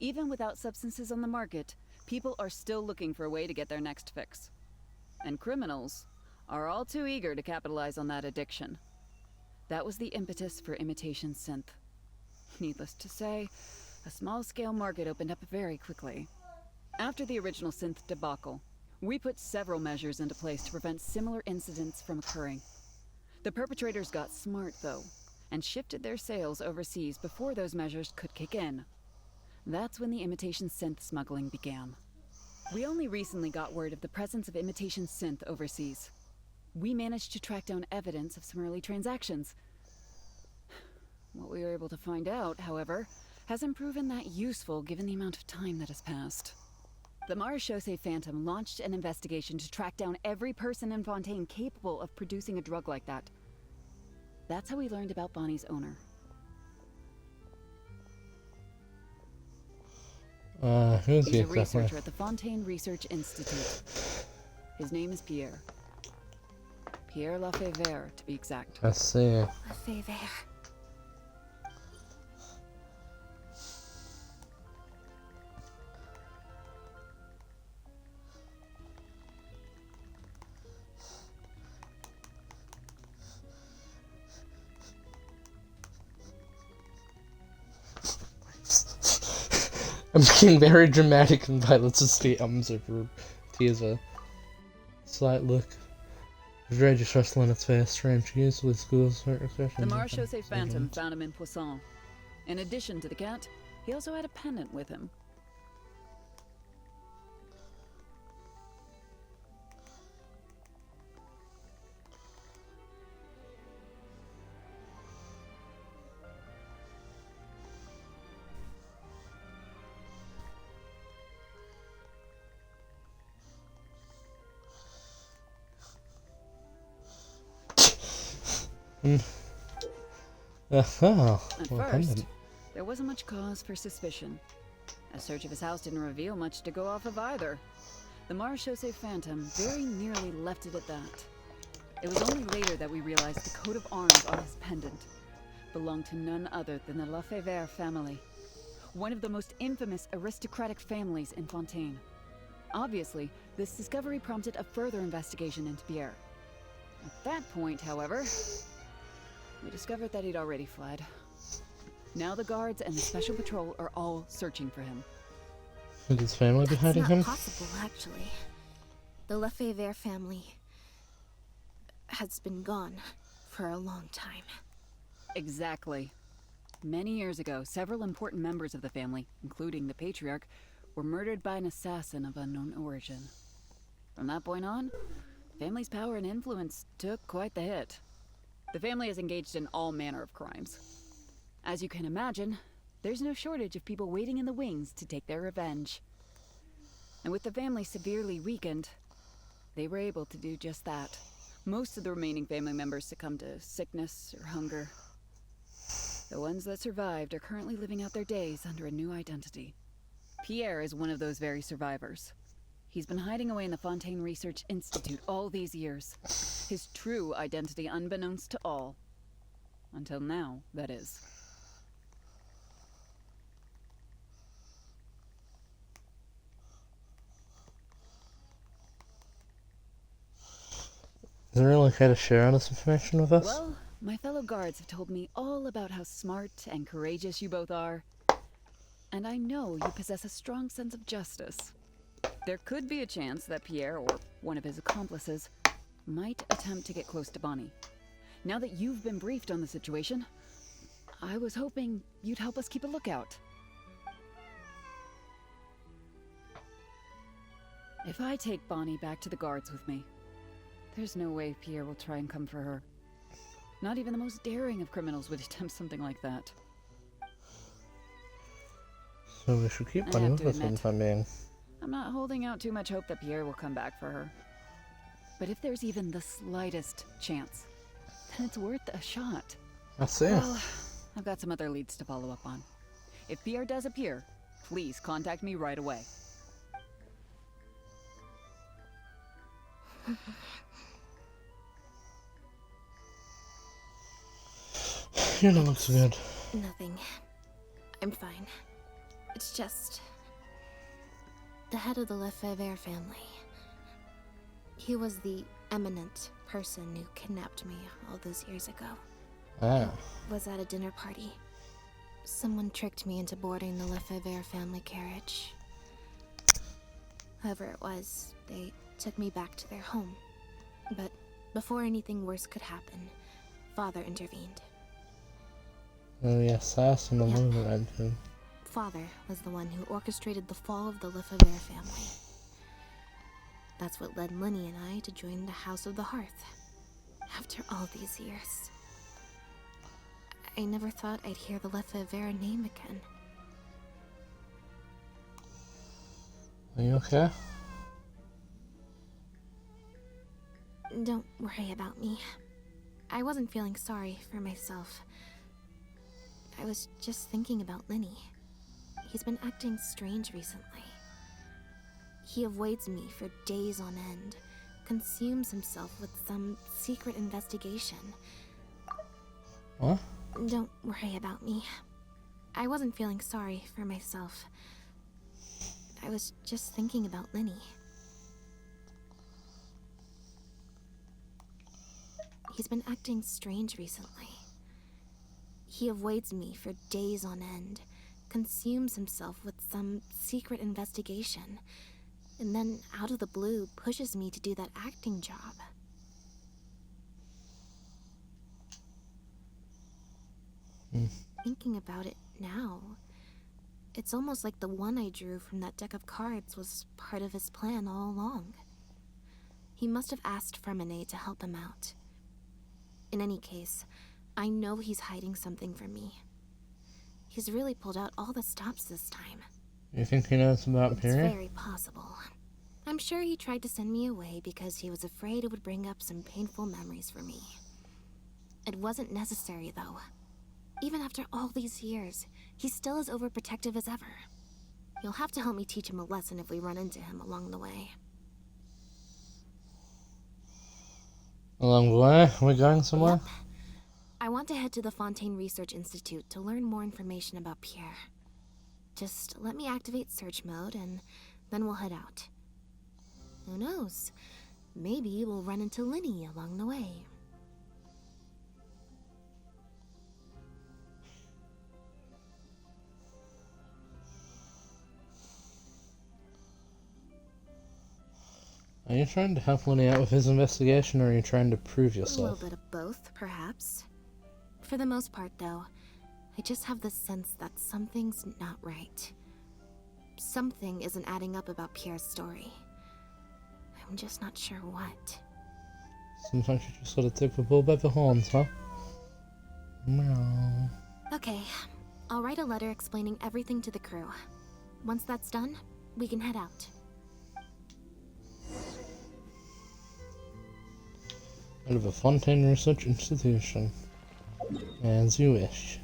Even without substances on the market, people are still looking for a way to get their next fix. And criminals are all too eager to capitalize on that addiction. That was the impetus for imitation synth. Needless to say, a small-scale market opened up very quickly. After the original synth debacle, we put several measures into place to prevent similar incidents from occurring. The perpetrators got smart, though, and shifted their sales overseas before those measures could kick in. That's when the imitation synth smuggling began. We only recently got word of the presence of imitation synth overseas. We managed to track down evidence of some early transactions. What we were able to find out, however, hasn't proven that useful given the amount of time that has passed. The Marechaussee Phantom launched an investigation to track down every person in Fontaine capable of producing a drug like that. That's how we learned about Bonnie's owner.
Who's
He's
he
a
exactly?
researcher at the Fontaine Research Institute. His name is Pierre. Pierre Lafayette, to be exact.
I see.
Lefebvre.
I'm being very dramatic and Violet's state observer. He has a slight look of rage expressed on its face, strange usually schools her expressions.
The Marechaussee Phantom found him in Poisson. In addition to the cat, he also had a pendant with him.
Oh,
At
well,
first, there wasn't much cause for suspicion. A search of his house didn't reveal much to go off of either. The Marechaussee Phantom very nearly left it at that. It was only later that we realized the coat of arms on his pendant belonged to none other than the Lafayette family, one of the most infamous aristocratic families in Fontaine. Obviously, this discovery prompted a further investigation into Pierre. At that point, however, we discovered that he'd already fled. Now the guards and the special patrol are all searching for him.
Would his family be
That's
hiding
not
him?
possible, actually. The Lefebvre family has been gone for a long time.
Exactly. Many years ago, several important members of the family, including the patriarch, were murdered by an assassin of unknown origin. From that point on, the family's power and influence took quite the hit. The family is engaged in all manner of crimes. As you can imagine, there's no shortage of people waiting in the wings to take their revenge. And with the family severely weakened, they were able to do just that. Most of the remaining family members succumbed to sickness or hunger. The ones that survived are currently living out their days under a new identity. Pierre is one of those very survivors. He's been hiding away in the Fontaine Research Institute all these years. His true identity unbeknownst to all. Until now, that is.
Is there really care to share this information with us?
Well, my fellow guards have told me all about how smart and courageous you both are. And I know you possess a strong sense of justice. There could be a chance that Pierre, or one of his accomplices, might attempt to get close to Bonnie. Now that you've been briefed on the situation, I was hoping you'd help us keep a lookout. If I take Bonnie back to the guards with me, there's no way Pierre will try and come for her. Not even the most daring of criminals would attempt something like that.
So we should keep
I
Bonnie
have
with
to
us for the
admit,
time being.
I'm not holding out too much hope that Pierre will come back for her. But if there's even the slightest chance, then it's worth a shot.
I see.
Well, I've got some other leads to follow up on. If Pierre does appear, please contact me right away.
You know, looks good.
Nothing. I'm fine. It's just... the head of the Lefebvre family. He was the eminent person who kidnapped me all those years ago.
Ah.
Was at a dinner party. Someone tricked me into boarding the Lefebvre family carriage. Whoever it was, they took me back to their home. But before anything worse could happen, Father intervened.
Oh, the assassin of
Yep.
Wolverhampton.
Father was the one who orchestrated the fall of the Lefebvre family. That's what led Lenny and I to join the House of the Hearth. After all these years. I never thought I'd hear the Lefebvre name again.
Are you okay?
Don't worry about me. I wasn't feeling sorry for myself. I was just thinking about Lenny. He's been acting strange recently. He avoids me for days on end, consumes himself with some secret investigation.
What?
Don't worry about me. I wasn't feeling sorry for myself. I was just thinking about Lenny. He's been acting strange recently. He avoids me for days on end, consumes himself with some secret investigation, and then out of the blue pushes me to do that acting job. Thinking about it now, it's almost like the one I drew from that deck of cards was part of his plan all along. He must have asked Freminet to help him out. In any case, I know he's hiding something from me. He's really pulled out all the stops this time.
You think he knows about
It's
Piri?
very possible. I'm sure he tried to send me away because he was afraid it would bring up some painful memories for me. It wasn't necessary, though. Even after all these years, he's still as overprotective as ever. You'll have to help me teach him a lesson if we run into him along the way.
Along the way? Are we going somewhere?
Yep. I want to head to the Fontaine Research Institute to learn more information about Pierre. Just let me activate search mode and then we'll head out. Who knows? Maybe we'll run into Lenny along the way.
Are you trying to help Lenny out with his investigation, or are you trying to prove
A
yourself?
little bit of both, perhaps. For the most part, though, I just have this sense that something's not right. Something isn't adding up about Pierre's story. I'm just not sure what.
Sometimes you just gotta take the bull by the horns, huh? Meow.
Okay, I'll write a letter explaining everything to the crew. Once that's done, we can head out.
Out of a Fontaine Research Institution. As you wish.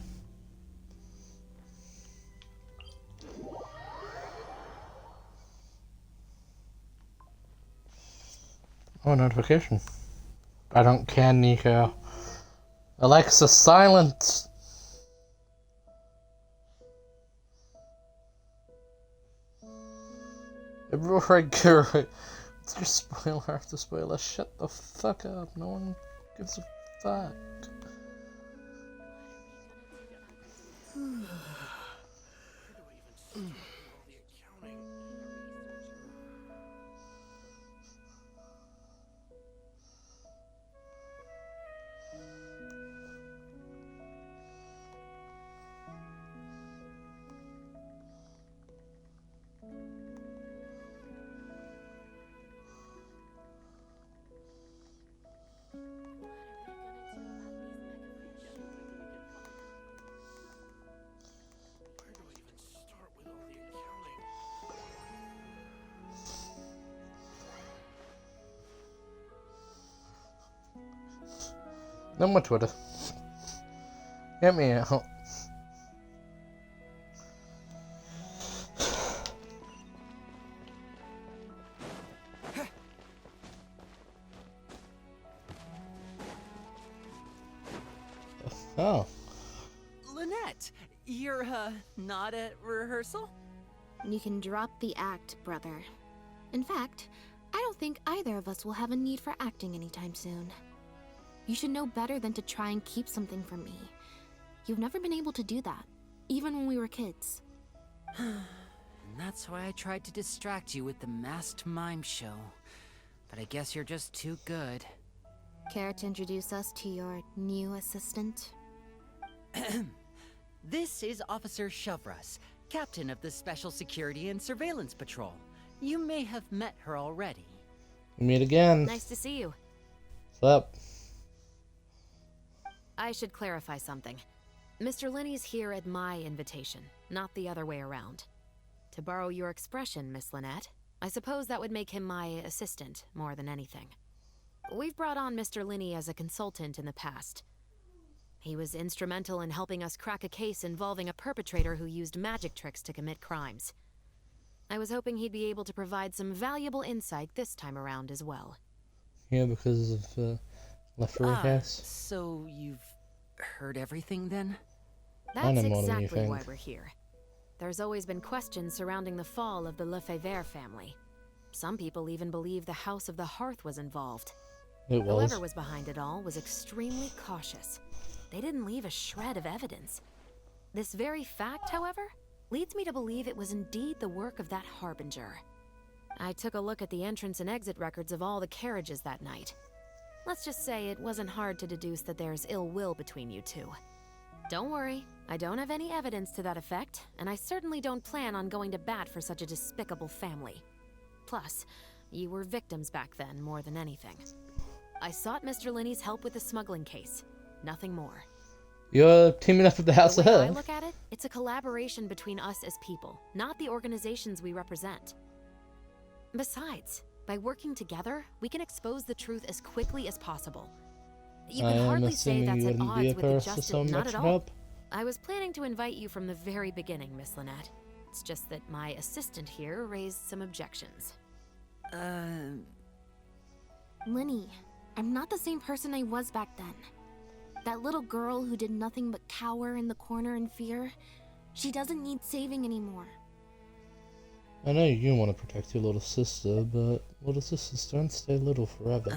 Oh, notification. I don't care, Nico. Alexa, silence! It's your spoiler after spoiler. Shut the fuck up. No one gives a fuck. No more Twitter. Get me out. Oh.
Lynette, you're, not at rehearsal?
You can drop the act, brother. In fact, I don't think either of us will have a need for acting anytime soon. You should know better than to try and keep something from me. You've never been able to do that, even when we were kids.
And that's why I tried to distract you with the masked mime show. But I guess you're just too good.
Care to introduce us to your new assistant?
This is Officer Shovras, captain of the Special Security and Surveillance Patrol. You may have met her already.
We meet again.
Nice to see you.
What's up?
I should clarify something. Mr. Linney's here at my invitation, not the other way around. To borrow your expression, Miss Lynette, I suppose that would make him my assistant more than anything. We've brought on Mr. Linney as a consultant in the past. He was instrumental in helping us crack a case involving a perpetrator who used magic tricks to commit crimes. I was hoping he'd be able to provide some valuable insight this time around as well.
Yeah, because of Leffery case.
So you've heard everything then?
That's exactly why we're here. There's always been questions surrounding the fall of the Lefebvre family. Some people even believe the House of the Hearth was involved.
It was.
Whoever was behind it all was extremely cautious. They didn't leave a shred of evidence. This very fact, however, leads me to believe it was indeed the work of that Harbinger. I took a look at the entrance and exit records of all the carriages that night. Let's just say it wasn't hard to deduce that there's ill will between you two. Don't worry, I don't have any evidence to that effect, and I certainly don't plan on going to bat for such a despicable family. Plus, you were victims back then more than anything. I sought Mr. Linney's help with the smuggling case. Nothing more.
You're teaming up with the House of
The way I
Hearth.
look at it, it's a collaboration between us as people, not the organizations we represent. Besides, by working together, we can expose the truth as quickly as possible. You
I
can
am
hardly say
assuming
that's
you
at
wouldn't be
odds with the
opposed to
justice.
so
Not
much
at all.
help.
I was planning to invite you from the very beginning, Miss Lynette. It's just that my assistant here raised some objections.
Linny, I'm not the same person I was back then. That little girl who did nothing but cower in the corner in fear, she doesn't need saving anymore.
I know you want to protect your little sister, but little sisters don't stay little forever.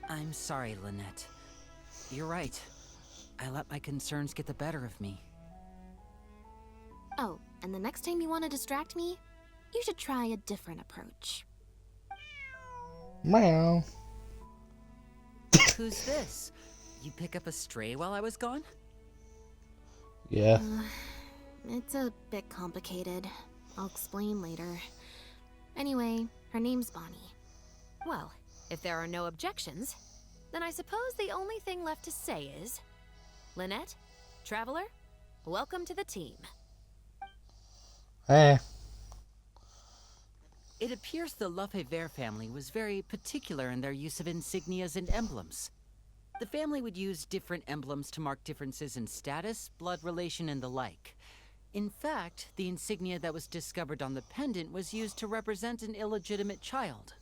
I'm sorry, Lynette. You're right. I let my concerns get the better of me.
Oh, and the next time you want to distract me, you should try a different approach.
Meow.
Who's this? You pick up a stray while I was gone?
Yeah.
It's a bit complicated. I'll explain later. Anyway, her name's Bonnie.
Well, if there are no objections, then I suppose the only thing left to say is... Lynette, Traveler, welcome to the team.
Hey.
It appears the Lefebvre family was very particular in their use of insignias and emblems. The family would use different emblems to mark differences in status, blood relation, and the like. In fact, the insignia that was discovered on the pendant was used to represent an illegitimate child.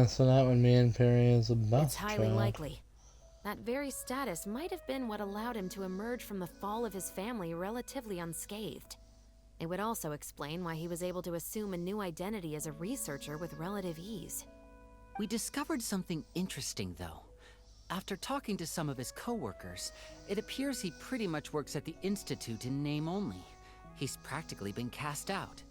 So that would mean Perry is a bastard.
It's highly likely. That very status might have been what allowed him to emerge from the fall of his family relatively unscathed. It would also explain why he was able to assume a new identity as a researcher with relative ease.
We discovered something interesting, though. After talking to some of his co-workers, it appears he pretty much works at the Institute in name only. He's practically been cast out.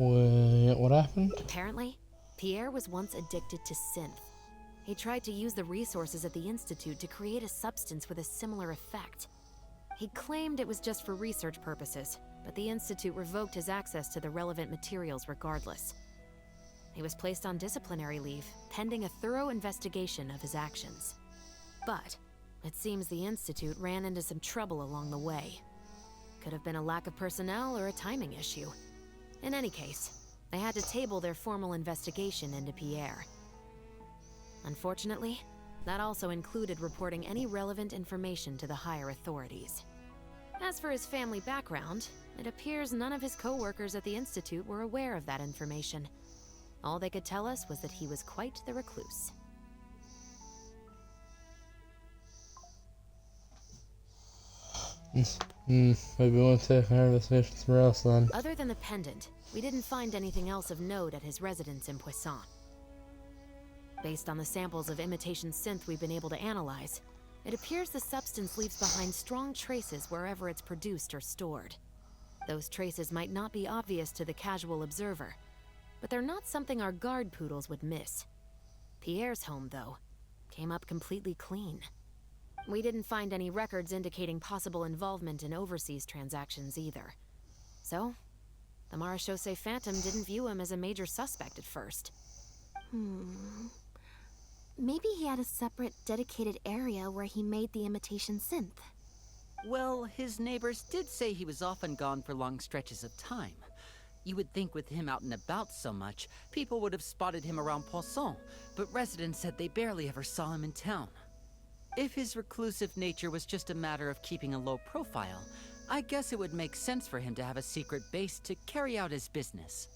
Wait, what happened?
Apparently, Pierre was once addicted to synth. He tried to use the resources at the Institute to create a substance with a similar effect. He claimed it was just for research purposes, but the Institute revoked his access to the relevant materials regardless. He was placed on disciplinary leave, pending a thorough investigation of his actions. But it seems the Institute ran into some trouble along the way. Could have been a lack of personnel or a timing issue. In any case, They had to table their formal investigation into Pierre. Unfortunately, that also included reporting any relevant information to the higher authorities. As for his family background, it appears none of his co-workers at the Institute were aware of that information. All they could tell us was that he was quite the recluse.
Maybe we'll take our investigation somewhere else then.
Other than the pendant, we didn't find anything else of note at his residence in Poisson. Based on the samples of imitation synth we've been able to analyze, it appears the substance leaves behind strong traces wherever it's produced or stored. Those traces might not be obvious to the casual observer, but they're not something our guard poodles would miss. Pierre's home, though, came up completely clean. We didn't find any records indicating possible involvement in overseas transactions either. So, the Marechaussee Phantom didn't view him as a major suspect at first.
Maybe he had a separate, dedicated area where he made the imitation synth.
Well, his neighbors did say he was often gone for long stretches of time. You would think with him out and about so much, people would have spotted him around Poisson, but residents said they barely ever saw him in town. If his reclusive nature was just a matter of keeping a low profile, I guess it would make sense for him to have a secret base to carry out his business.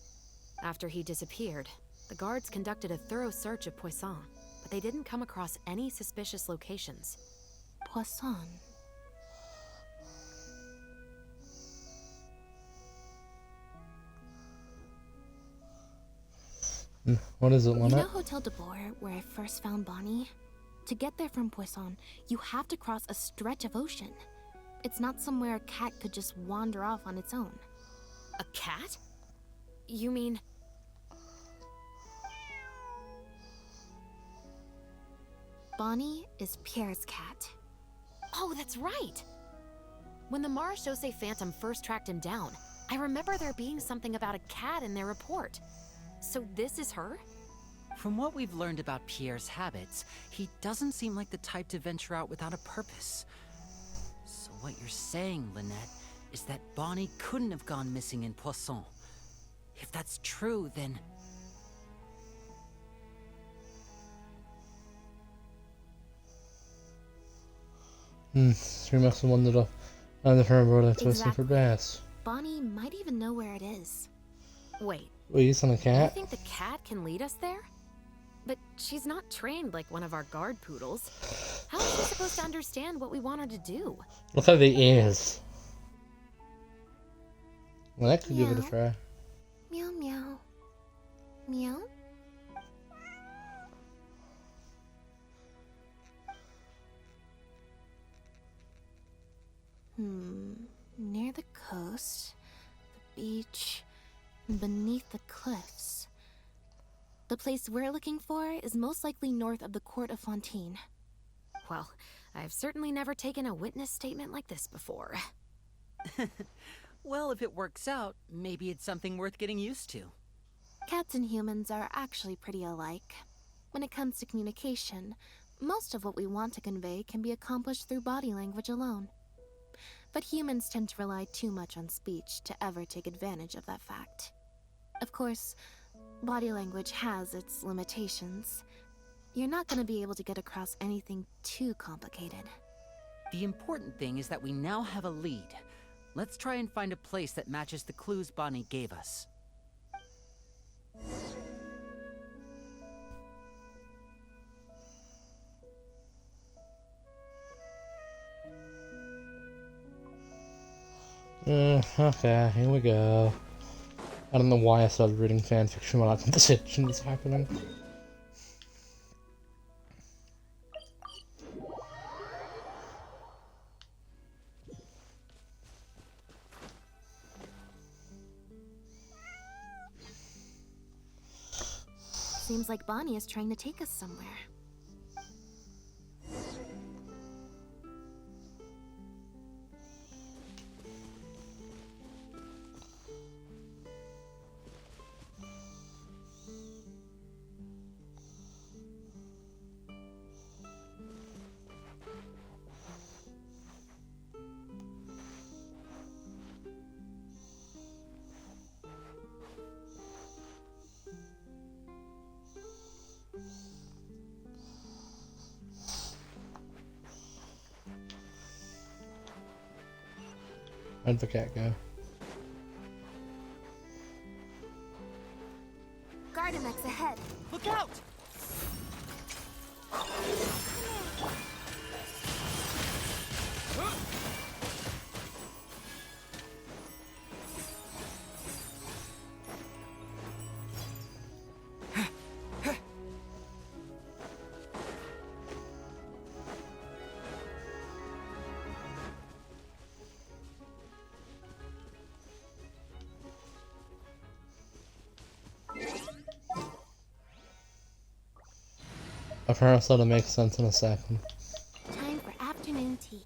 After he disappeared, the guards conducted a thorough search of Poisson, but they didn't come across any suspicious locations.
Poisson.
What is it, Lynette?
You know Hotel de Boer, where I first found Bonnie? To get there from Poisson, you have to cross a stretch of ocean. It's not somewhere a cat could just wander off on its own.
A cat? You mean...
Bonnie is Pierre's cat.
Oh, that's right! When the Marechaussee Phantom first tracked him down, I remember there being something about a cat in their report. So this is her?
From what we've learned about Pierre's habits, he doesn't seem like the type to venture out without a purpose. So what you're saying, Lynette, is that Bonnie couldn't have gone missing in Poisson. If that's true, then...
She must have wandered off out of her world to listen for bass.
Bonnie might even know where it is.
Wait.
Wait, he's on a
You
cat?
think the cat can lead us there? But she's not trained like one of our guard poodles. How is she supposed to understand what we want her to do?
Look at the ears. Well, that could give it a try.
Meow meow. Meow? Near the coast, the beach, and beneath the cliffs. The place we're looking for is most likely north of the Court of Fontaine.
Well, I've certainly never taken a witness statement like this before.
Well, if it works out, maybe it's something worth getting used to.
Cats and humans are actually pretty alike. When it comes to communication, most of what we want to convey can be accomplished through body language alone. But humans tend to rely too much on speech to ever take advantage of that fact. Of course, body language has its limitations. You're not going to be able to get across anything too complicated.
The important thing is that we now have a lead. Let's try and find a place that matches the clues Bonnie gave us.
Okay, here we go. I don't know why I started reading fanfiction while that conversation was happening.
Seems like Bonnie is trying to take us somewhere.
Where'd the cat go?
Gardamex ahead.
Look out!
I promise that'll make sense in a second.
Time for afternoon tea.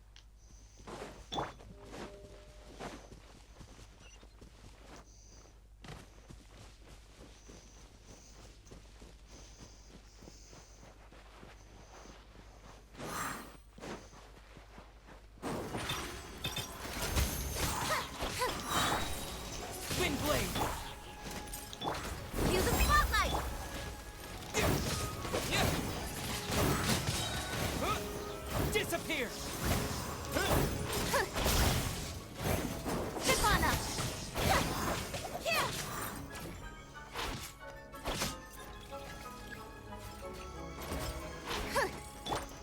Wind blade!
Use a spotlight!
Disappear!
Tip on up!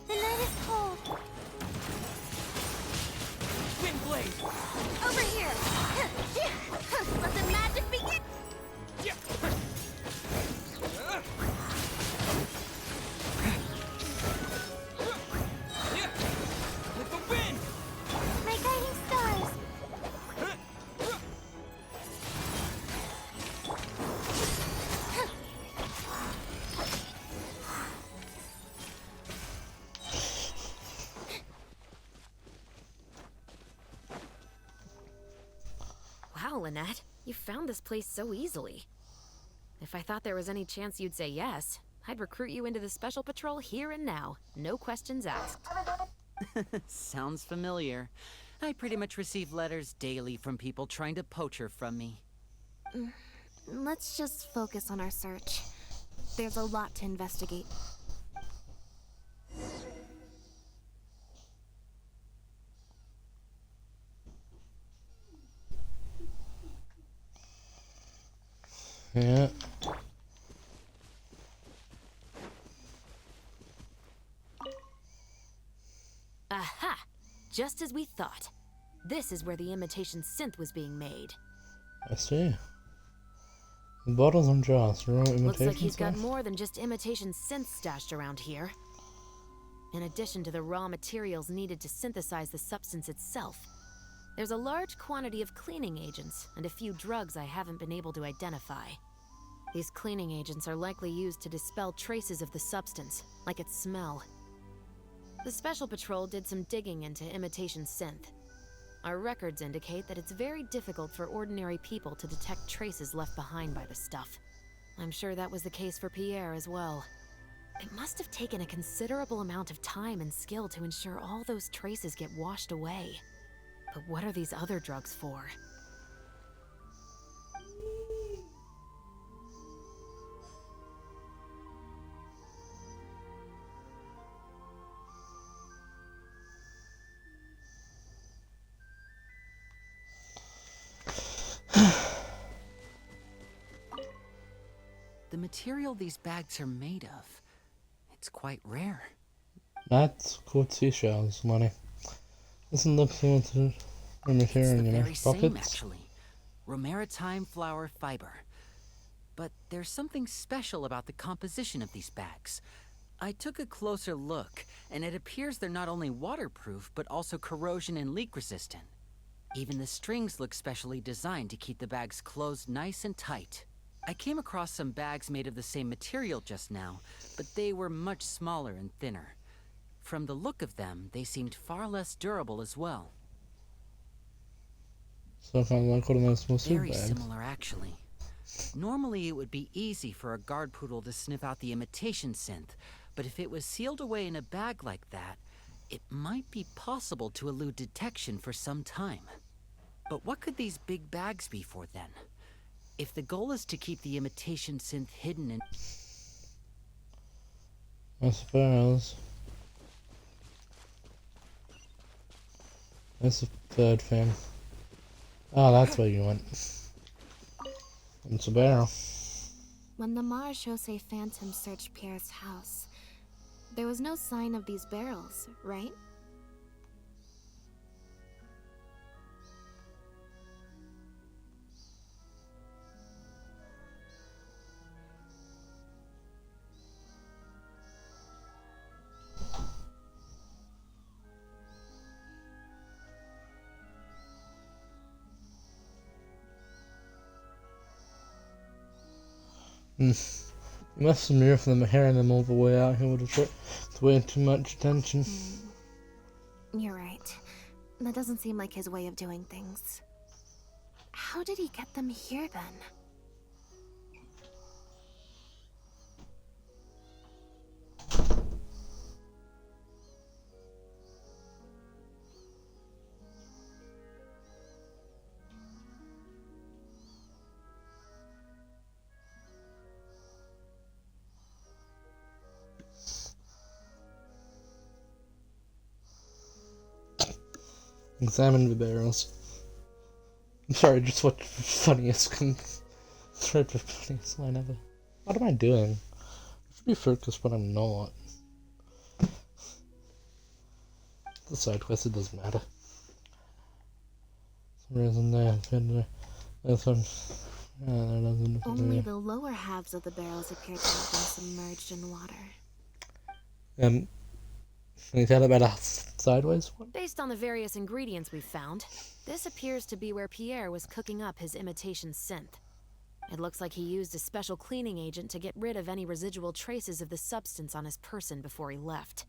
The night is cold.
Wind blade!
Over here! Let the magic begin!
With the wind!
My guiding stars!
Wow, Lynette, you found this place so easily. If I thought there was any chance you'd say yes, I'd recruit you into the Special Patrol here and now. No questions asked.
Sounds familiar. I pretty much receive letters daily from people trying to poach her from me.
Let's just focus on our search. There's a lot to investigate.
Yeah.
Aha! Just as we thought. This is where the imitation synth was being made.
I see. The bottles and jars, real imitation
Looks like he's got
stuff?
more than just imitation synth stashed around here. In addition to the raw materials needed to synthesize the substance itself, there's a large quantity of cleaning agents and a few drugs I haven't been able to identify. These cleaning agents are likely used to dispel traces of the substance, like its smell. The Special Patrol did some digging into imitation synth. Our records indicate that it's very difficult for ordinary people to detect traces left behind by the stuff. I'm sure that was the case for Pierre as well. It must have taken a considerable amount of time and skill to ensure all those traces get washed away. But what are these other drugs for?
The material these bags are made of, it's quite rare.
That's called seashells, Lenny. Isn't the material
It's the
in your
very same,
pockets?
actually. Romaritime flower fiber. But there's something special about the composition of these bags. I took a closer look, and it appears they're not only waterproof, but also corrosion and leak resistant. Even the strings look specially designed to keep the bags closed nice and tight. I came across some bags made of the same material just now, but they were much smaller and thinner. From the look of them, they seemed far less durable as well.
So kind of like one of those small soup
Very
bags.
similar, actually. Normally, it would be easy for a guard poodle to sniff out the imitation synth, but if it was sealed away in a bag like that, it might be possible to elude detection for some time. But what could these big bags be for then? If the goal is to keep the imitation synth hidden in...
I suppose. That's the third thing. Oh, that's where you went. It's a barrel.
When the Marechaussee Phantom searched Pierre's house, there was no sign of these barrels, right?
You must have moved them hearing them all the way out here would have put way too much attention.
You're right. That doesn't seem like his way of doing things. How did he get them here then?
Examine the barrels. I'm sorry, just what the funniest line ever. What am I doing? I should be focused, but I'm not. The side quest, it doesn't matter. For some reason there's one.
Only the lower halves of the barrels appear to have been submerged in water.
Can you tell about a sideways one?
Based on the various ingredients we've found, this appears to be where Pierre was cooking up his imitation synth. It looks like he used a special cleaning agent to get rid of any residual traces of the substance on his person before he left.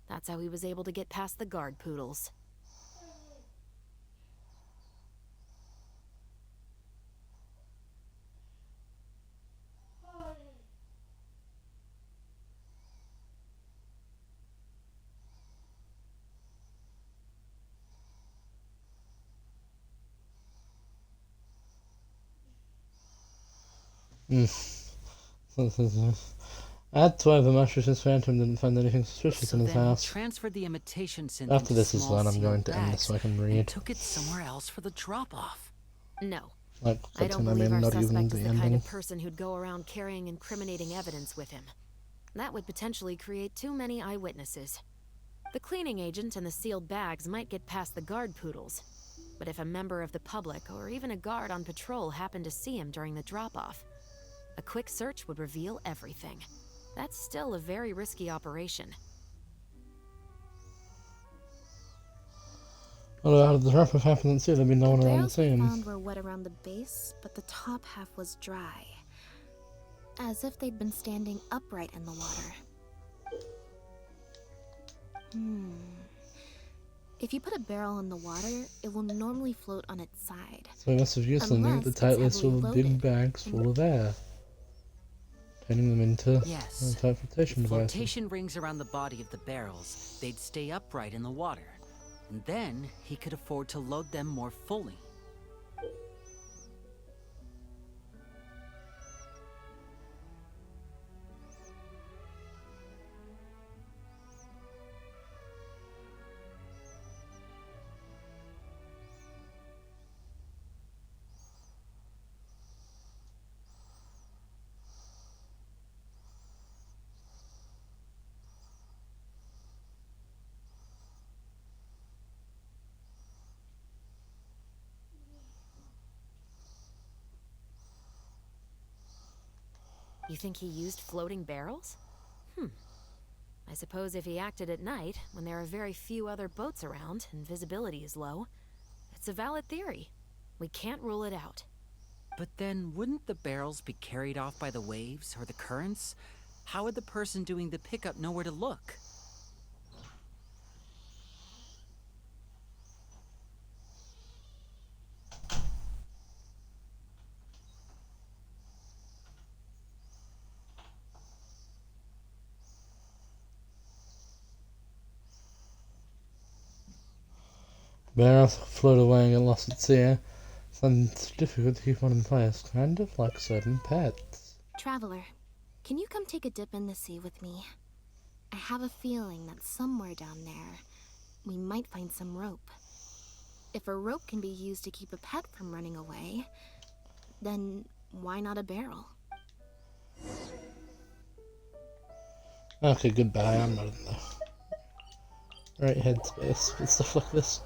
That's how he was able to get past the guard poodles.
Add 12 the Marechaussee Phantom didn't find anything suspicious in his
then he
house.
transferred the imitation synth
After
into
this is
small
done, I'm going
sealed
to end this
bags
so I can
and
read.
took it somewhere else for the drop-off.
No.
Like,
I
that's
don't
when I
believe
mean,
our
not even
suspect
the
is the kind
ending.
of person who'd go around carrying incriminating evidence with him. That would potentially create too many eyewitnesses. The cleaning agent and the sealed bags might get past the guard poodles, but if a member of the public or even a guard on patrol happened to see him during the drop-off, a quick search would reveal everything. That's still a very risky operation.
Well, out of the drop-off happened too, there'd be no one around to
The
see
barrels we
him.
found were wet around the base, but the top half was dry. As if they'd been standing upright in the water. If you put a barrel in the water, it will normally float on its side.
So he must have used the net
Unless
to
it's
tightly
heavily
swivel big
loaded.
bags full of air, turning them into
Yes.
tight flotation
With
devices.
flotation rings around the body of the barrels, they'd stay upright in the water. And then he could afford to load them more fully.
You think he used floating barrels? I suppose if he acted at night, when there are very few other boats around and visibility is low, it's a valid theory. We can't rule it out.
But then, wouldn't the barrels be carried off by the waves or the currents? How would the person doing the pickup know where to look?
Barrels float away and get lost at sea. And it's difficult to keep one in place, kind of like certain pets.
Traveler, can you come take a dip in the sea with me? I have a feeling that somewhere down there, we might find some rope. If a rope can be used to keep a pet from running away, then why not a barrel?
Okay, goodbye. I'm not in the right headspace with stuff like this.